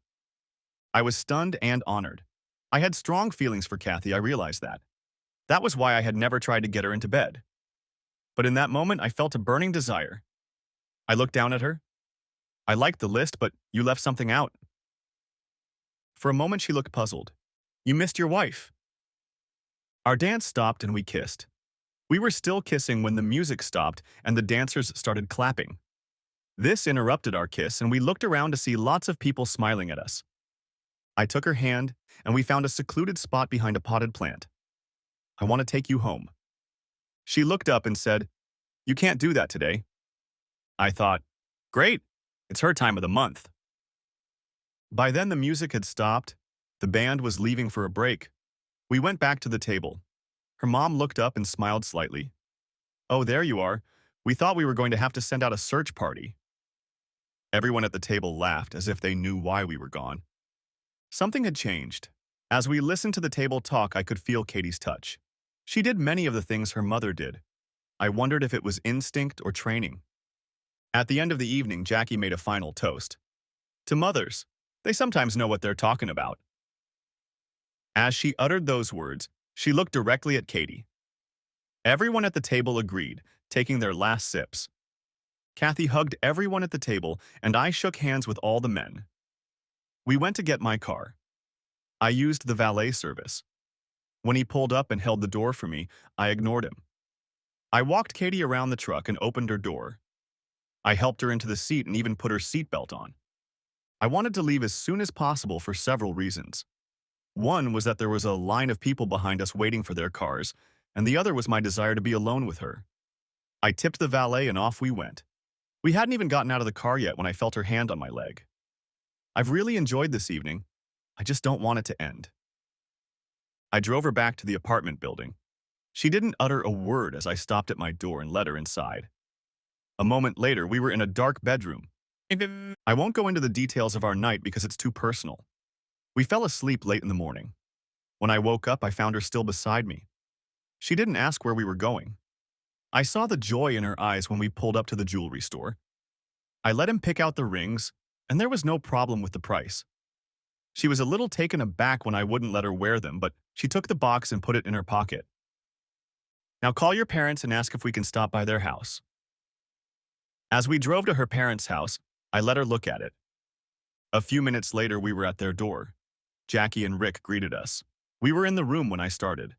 I was stunned and honored. I had strong feelings for Kathy, I realized that. That was why I had never tried to get her into bed. But in that moment, I felt a burning desire. I looked down at her. "I liked the list, but you left something out." For a moment, she looked puzzled. "You missed your wife." Our dance stopped and we kissed. We were still kissing when the music stopped and the dancers started clapping. This interrupted our kiss and we looked around to see lots of people smiling at us. I took her hand and we found a secluded spot behind a potted plant. "I want to take you home." She looked up and said, "You can't do that today." I thought, great, it's her time of the month. By then the music had stopped. The band was leaving for a break. We went back to the table. Her mom looked up and smiled slightly. "Oh, there you are. We thought we were going to have to send out a search party." Everyone at the table laughed as if they knew why we were gone. Something had changed. As we listened to the table talk, I could feel Katie's touch. She did many of the things her mother did. I wondered if it was instinct or training. At the end of the evening, Jackie made a final toast. "To mothers. They sometimes know what they're talking about." As she uttered those words, she looked directly at Katie. Everyone at the table agreed, taking their last sips. Kathy hugged everyone at the table, and I shook hands with all the men. We went to get my car. I used the valet service. When he pulled up and held the door for me, I ignored him. I walked Katie around the truck and opened her door. I helped her into the seat and even put her seatbelt on. I wanted to leave as soon as possible for several reasons. One was that there was a line of people behind us waiting for their cars, and the other was my desire to be alone with her. I tipped the valet and off we went. We hadn't even gotten out of the car yet when I felt her hand on my leg. I've really enjoyed this evening. I just don't want it to end. I drove her back to the apartment building. She didn't utter a word as I stopped at my door and let her inside. A moment later, we were in a dark bedroom. I won't go into the details of our night because it's too personal. We fell asleep late in the morning. When I woke up, I found her still beside me. She didn't ask where we were going. I saw the joy in her eyes when we pulled up to the jewelry store. I let him pick out the rings, and there was no problem with the price. She was a little taken aback when I wouldn't let her wear them, but she took the box and put it in her pocket. Now call your parents and ask if we can stop by their house. As we drove to her parents' house, I let her look at it. A few minutes later, we were at their door. Jackie and Rick greeted us. We were in the room when I started.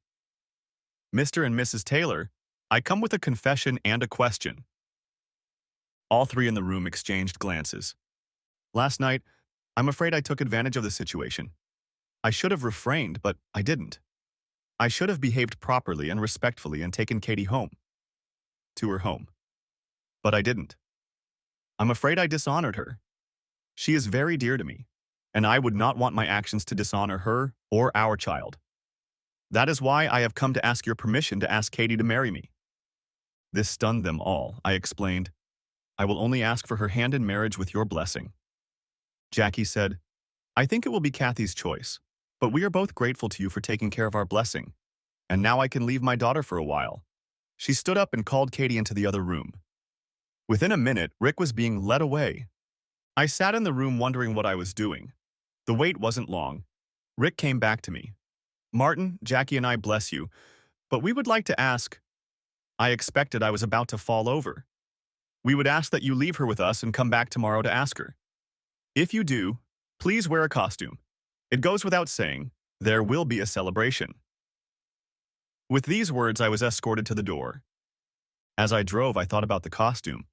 Mr. and Mrs. Taylor, I come with a confession and a question. All three in the room exchanged glances. Last night, I'm afraid I took advantage of the situation. I should have refrained, but I didn't. I should have behaved properly and respectfully and taken Katie home. To her home. But I didn't. I'm afraid I dishonored her. She is very dear to me, and I would not want my actions to dishonor her or our child. That is why I have come to ask your permission to ask Katie to marry me. This stunned them all. I explained, I will only ask for her hand in marriage with your blessing. Jackie said, I think it will be Kathy's choice, but we are both grateful to you for taking care of our blessing, and now I can leave my daughter for a while. She stood up and called Katie into the other room. Within a minute, Rick was being led away. I sat in the room wondering what I was doing. The wait wasn't long. Rick came back to me. Martin, Jackie and I bless you, but we would like to ask. I expected I was about to fall over. We would ask that you leave her with us and come back tomorrow to ask her. If you do, please wear a costume. It goes without saying, there will be a celebration. With these words, I was escorted to the door. As I drove, I thought about the costume.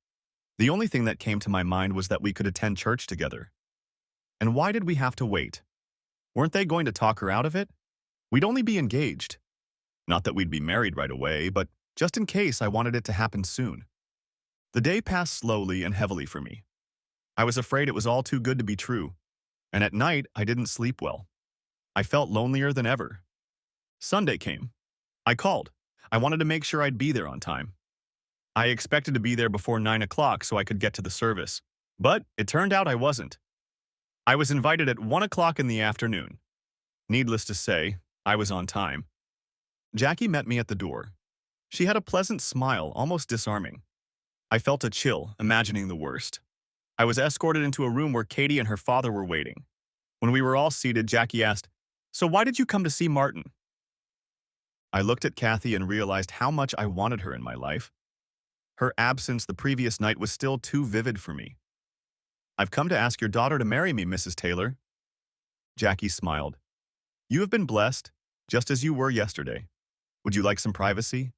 The only thing that came to my mind was that we could attend church together. And why did we have to wait? Weren't they going to talk her out of it? We'd only be engaged. Not that we'd be married right away, but just in case, I wanted it to happen soon. The day passed slowly and heavily for me. I was afraid it was all too good to be true, and at night, I didn't sleep well. I felt lonelier than ever. Sunday came. I called. I wanted to make sure I'd be there on time. I expected to be there before 9 o'clock so I could get to the service, but it turned out I wasn't. I was invited at 1 o'clock in the afternoon. Needless to say, I was on time. Jackie met me at the door. She had a pleasant smile, almost disarming. I felt a chill, imagining the worst. I was escorted into a room where Katie and her father were waiting. When we were all seated, Jackie asked, "So why did you come to see Martin?" I looked at Kathy and realized how much I wanted her in my life. Her absence the previous night was still too vivid for me. "I've come to ask your daughter to marry me, Mrs. Taylor." Jackie smiled. "You have been blessed, just as you were yesterday. Would you like some privacy?"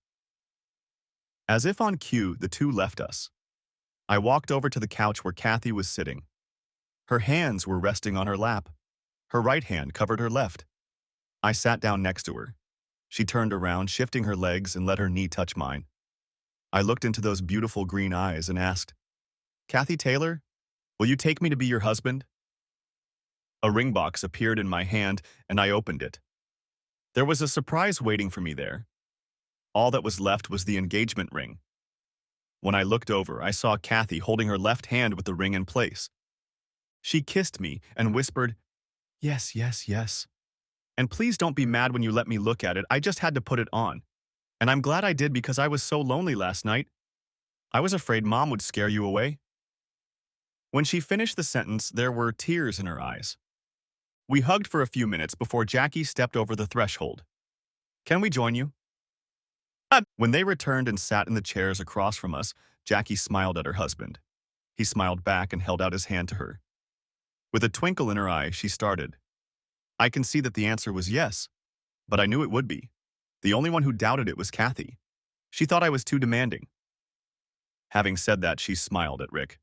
As if on cue, the two left us. I walked over to the couch where Kathy was sitting. Her hands were resting on her lap. Her right hand covered her left. I sat down next to her. She turned around, shifting her legs, and let her knee touch mine. I looked into those beautiful green eyes and asked, "Kathy Taylor, will you take me to be your husband?" A ring box appeared in my hand, and I opened it. There was a surprise waiting for me there. All that was left was the engagement ring. When I looked over, I saw Kathy holding her left hand with the ring in place. She kissed me and whispered, "Yes, yes, yes. And please don't be mad when you let me look at it. I just had to put it on. And I'm glad I did because I was so lonely last night. I was afraid Mom would scare you away." When she finished the sentence, there were tears in her eyes. We hugged for a few minutes before Jackie stepped over the threshold. "Can we join you?" When they returned and sat in the chairs across from us, Jackie smiled at her husband. He smiled back and held out his hand to her. With a twinkle in her eye, she started. I can see that the answer was yes, but I knew it would be. The only one who doubted it was Kathy. She thought I was too demanding. Having said that, she smiled at Rick.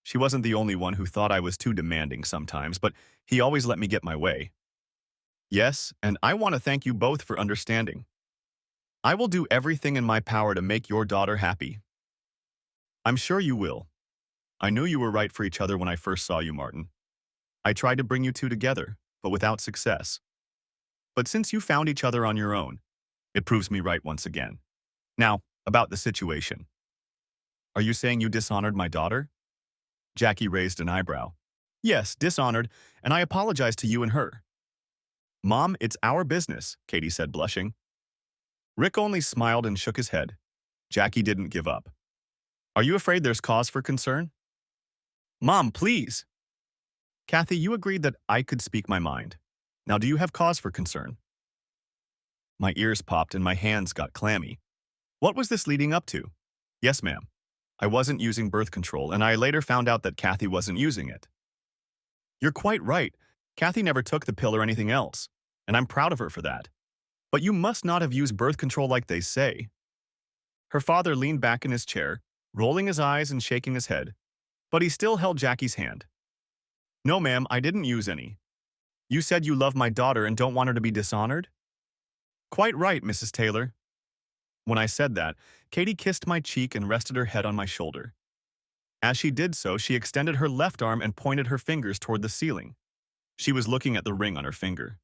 She wasn't the only one who thought I was too demanding sometimes, but he always let me get my way. Yes, and I want to thank you both for understanding. I will do everything in my power to make your daughter happy. I'm sure you will. I knew you were right for each other when I first saw you, Martin. I tried to bring you two together, but without success. But since you found each other on your own, it proves me right once again. Now, about the situation. Are you saying you dishonored my daughter? Jackie raised an eyebrow. Yes, dishonored, and I apologize to you and her. Mom, it's our business, Katie said, blushing. Rick only smiled and shook his head. Jackie didn't give up. Are you afraid there's cause for concern? Mom, please. Kathy, you agreed that I could speak my mind. Now, do you have cause for concern? My ears popped and my hands got clammy. What was this leading up to? Yes, ma'am. I wasn't using birth control, and I later found out that Kathy wasn't using it. You're quite right. Kathy never took the pill or anything else, and I'm proud of her for that. But you must not have used birth control like they say. Her father leaned back in his chair, rolling his eyes and shaking his head, but he still held Jackie's hand. No, ma'am, I didn't use any. You said you love my daughter and don't want her to be dishonored? Quite right, Mrs. Taylor. When I said that, Katie kissed my cheek and rested her head on my shoulder. As she did so, she extended her left arm and pointed her fingers toward the ceiling. She was looking at the ring on her finger.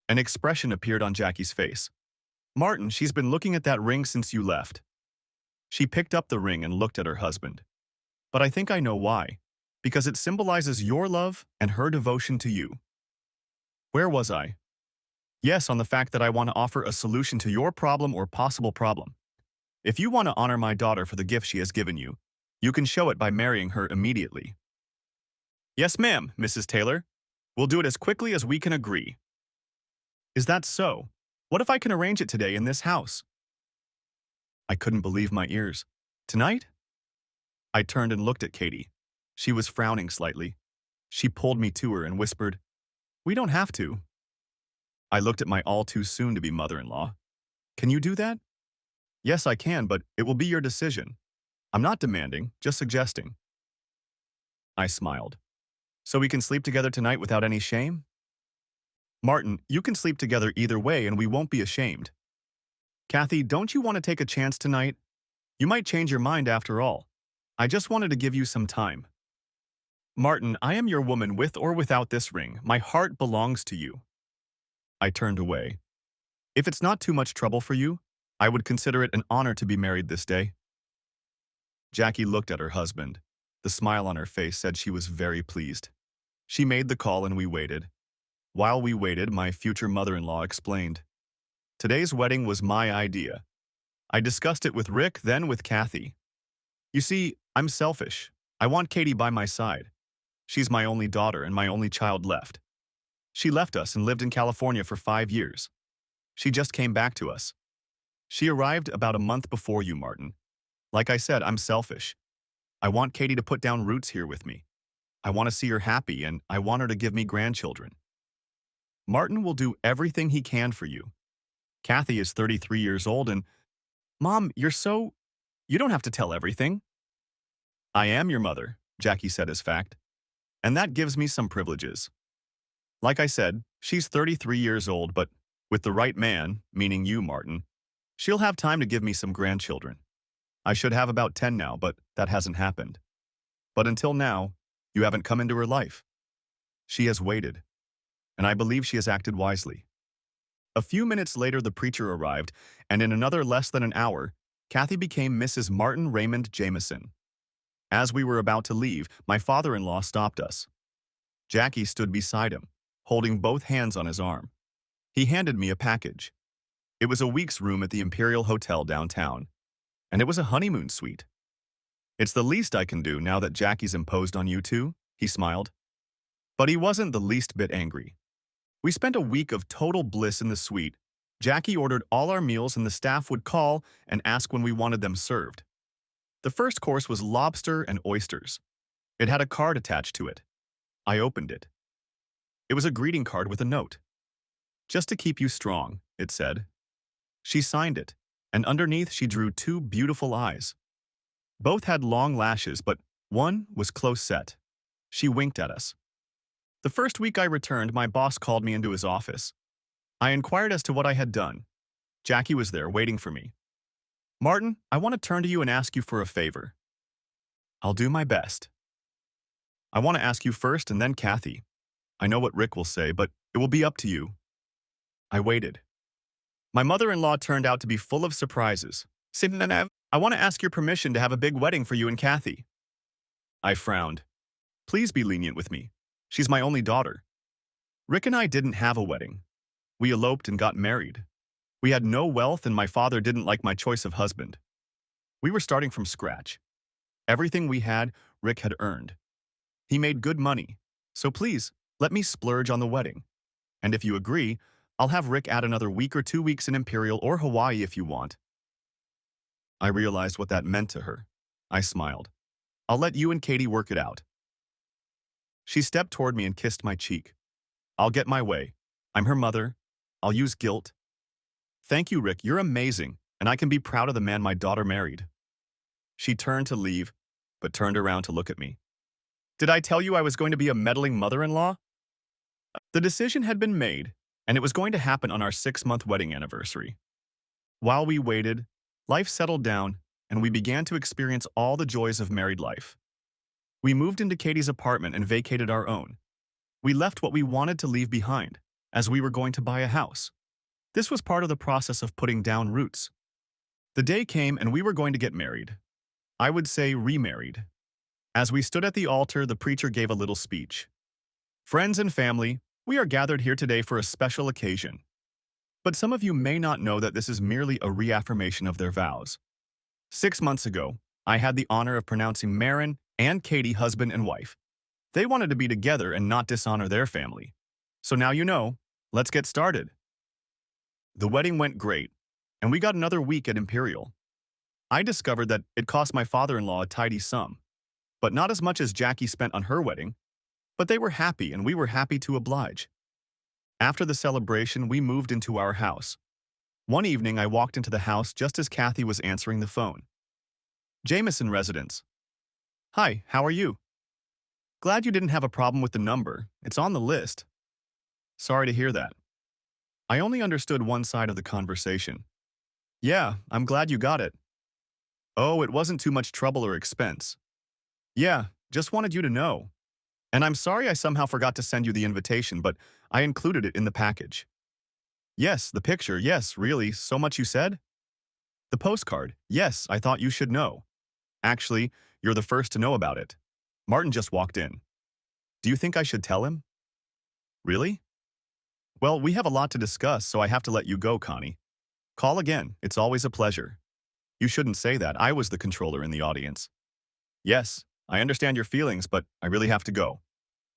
An expression appeared on Jackie's face. Martin, she's been looking at that ring since you left. She picked up the ring and looked at her husband. But I think I know why. Because it symbolizes your love and her devotion to you. Where was I? Yes, on the fact that I want to offer a solution to your problem or possible problem. If you want to honor my daughter for the gift she has given you, you can show it by marrying her immediately. Yes, ma'am, Mrs. Taylor. We'll do it as quickly as we can agree. Is that so? What if I can arrange it today in this house? I couldn't believe my ears. Tonight? I turned and looked at Katie. She was frowning slightly. She pulled me to her and whispered, "We don't have to." I looked at my all-too-soon-to-be mother-in-law. Can you do that? Yes, I can, but it will be your decision. I'm not demanding, just suggesting. I smiled. So we can sleep together tonight without any shame? Martin, you can sleep together either way and we won't be ashamed. Kathy, don't you want to take a chance tonight? You might change your mind after all. I just wanted to give you some time. Martin, I am your woman with or without this ring. My heart belongs to you. I turned away. If it's not too much trouble for you, I would consider it an honor to be married this day. Jackie looked at her husband. The smile on her face said she was very pleased. She made the call and we waited. While we waited, my future mother-in-law explained. Today's wedding was my idea. I discussed it with Rick, then with Kathy. You see, I'm selfish. I want Katie by my side. She's my only daughter and my only child left. She left us and lived in California for 5 years. She just came back to us. She arrived about a month before you, Martin. Like I said, I'm selfish. I want Katie to put down roots here with me. I want to see her happy, and I want her to give me grandchildren. Martin will do everything he can for you. Kathy is 33 years old and, Mom, you don't have to tell everything. I am your mother, Jackie said as fact. And that gives me some privileges. Like I said, she's 33 years old, but with the right man, meaning you, Martin, she'll have time to give me some grandchildren. I should have about 10 now, but that hasn't happened. But until now, you haven't come into her life. She has waited, and I believe she has acted wisely. A few minutes later, the preacher arrived, and in another less than an hour, Kathy became Mrs. Martin Raymond Jameson. As we were about to leave, my father-in-law stopped us. Jackie stood beside him, holding both hands on his arm. He handed me a package. It was a week's room at the Imperial Hotel downtown, and it was a honeymoon suite. It's the least I can do now that Jackie's imposed on you two, he smiled. But he wasn't the least bit angry. We spent a week of total bliss in the suite. Jackie ordered all our meals and the staff would call and ask when we wanted them served. The first course was lobster and oysters. It had a card attached to it. I opened it. It was a greeting card with a note. Just to keep you strong, it said. She signed it, and underneath she drew 2 beautiful eyes. Both had long lashes, but one was close set. She winked at us. The first week I returned, my boss called me into his office. I inquired as to what I had done. Jackie was there, waiting for me. Martin, I want to turn to you and ask you for a favor. I'll do my best. I want to ask you first and then Kathy. I know what Rick will say, but it will be up to you. I waited. My mother-in-law turned out to be full of surprises. I want to ask your permission to have a big wedding for you and Kathy. I frowned. Please be lenient with me. She's my only daughter. Rick and I didn't have a wedding. We eloped and got married. We had no wealth and my father didn't like my choice of husband. We were starting from scratch. Everything we had, Rick had earned. He made good money. So please, let me splurge on the wedding. And if you agree, I'll have Rick add another week or 2 weeks in Imperial or Hawaii if you want. I realized what that meant to her. I smiled. I'll let you and Katie work it out. She stepped toward me and kissed my cheek. I'll get my way. I'm her mother. I'll use guilt. Thank you, Rick. You're amazing, and I can be proud of the man my daughter married. She turned to leave, but turned around to look at me. Did I tell you I was going to be a meddling mother-in-law? The decision had been made, and it was going to happen on our 6-month wedding anniversary. While we waited, life settled down, and we began to experience all the joys of married life. We moved into Katie's apartment and vacated our own. We left what we wanted to leave behind, as we were going to buy a house. This was part of the process of putting down roots. The day came and we were going to get married. I would say remarried. As we stood at the altar, the preacher gave a little speech. Friends and family, we are gathered here today for a special occasion. But some of you may not know that this is merely a reaffirmation of their vows. 6 months ago, I had the honor of pronouncing Marin and Katie husband and wife. They wanted to be together and not dishonor their family. So now you know, let's get started. The wedding went great, and we got another week at Imperial. I discovered that it cost my father-in-law a tidy sum, but not as much as Jackie spent on her wedding. But they were happy and we were happy to oblige. After the celebration, we moved into our house. One evening, I walked into the house just as Kathy was answering the phone. Jameson residence. Hi, how are you? Glad you didn't have a problem with the number. It's on the list. Sorry to hear that. I only understood one side of the conversation. Yeah, I'm glad you got it. Oh, it wasn't too much trouble or expense. Yeah, just wanted you to know. And I'm sorry I somehow forgot to send you the invitation, but I included it in the package. Yes, the picture, yes, really, so much you said? The postcard, yes, I thought you should know. Actually, you're the first to know about it. Martin just walked in. Do you think I should tell him? Really? Well, we have a lot to discuss, so I have to let you go, Connie. Call again, it's always a pleasure. You shouldn't say that, I was the controller in the audience. Yes, I understand your feelings, but I really have to go.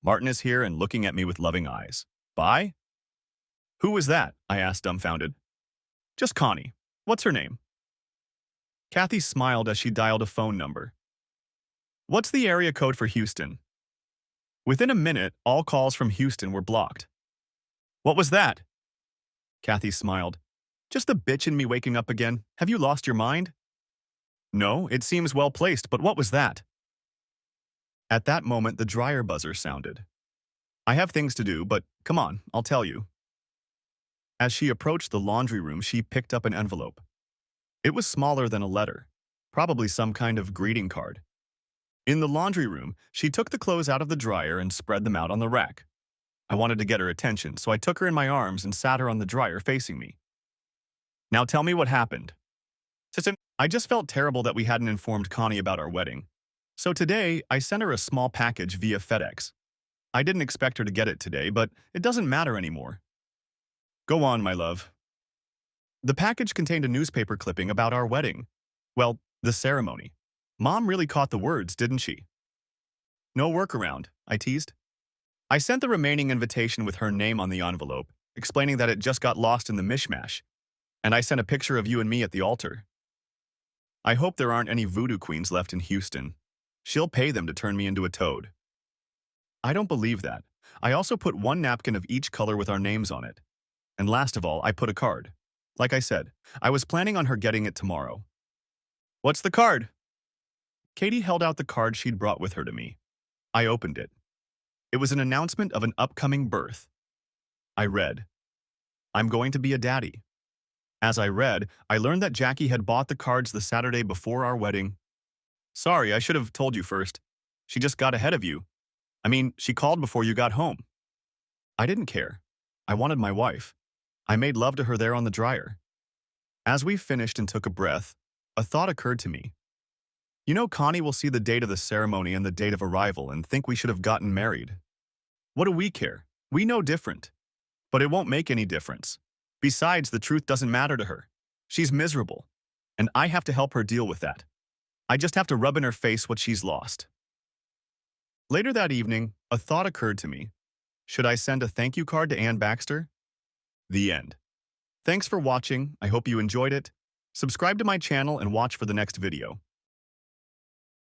Martin is here and looking at me with loving eyes. Bye? Who was that? I asked dumbfounded. Just Connie. What's her name? Kathy smiled as she dialed a phone number. What's the area code for Houston? Within a minute, all calls from Houston were blocked. What was that? Kathy smiled. Just the bitch in me waking up again. Have you lost your mind? No, it seems well placed, but what was that? At that moment, the dryer buzzer sounded. I have things to do, but come on, I'll tell you. As she approached the laundry room, she picked up an envelope. It was smaller than a letter, probably some kind of greeting card. In the laundry room, she took the clothes out of the dryer and spread them out on the rack. I wanted to get her attention, so I took her in my arms and sat her on the dryer facing me. Now tell me what happened. I just felt terrible that we hadn't informed Connie about our wedding. So today, I sent her a small package via FedEx. I didn't expect her to get it today, but it doesn't matter anymore. Go on, my love. The package contained a newspaper clipping about our wedding. Well, the ceremony. Mom really caught the words, didn't she? No workaround, I teased. I sent the remaining invitation with her name on the envelope, explaining that it just got lost in the mishmash, and I sent a picture of you and me at the altar. I hope there aren't any voodoo queens left in Houston. She'll pay them to turn me into a toad. I don't believe that. I also put one napkin of each color with our names on it. And last of all, I put a card. Like I said, I was planning on her getting it tomorrow. What's the card? Katie held out the card she'd brought with her to me. I opened it. It was an announcement of an upcoming birth. I read, I'm going to be a daddy. As I read, I learned that Jackie had bought the cards the Saturday before our wedding. Sorry, I should have told you first. She just got ahead of you. I mean, she called before you got home. I didn't care. I wanted my wife. I made love to her there on the dryer. As we finished and took a breath, a thought occurred to me. You know, Connie will see the date of the ceremony and the date of arrival and think we should have gotten married. What do we care? We know different. But it won't make any difference. Besides, the truth doesn't matter to her. She's miserable. And I have to help her deal with that. I just have to rub in her face what she's lost. Later that evening, a thought occurred to me. Should I send a thank you card to Ann Baxter? The end. Thanks for watching. I hope you enjoyed it. Subscribe to my channel and watch for the next video.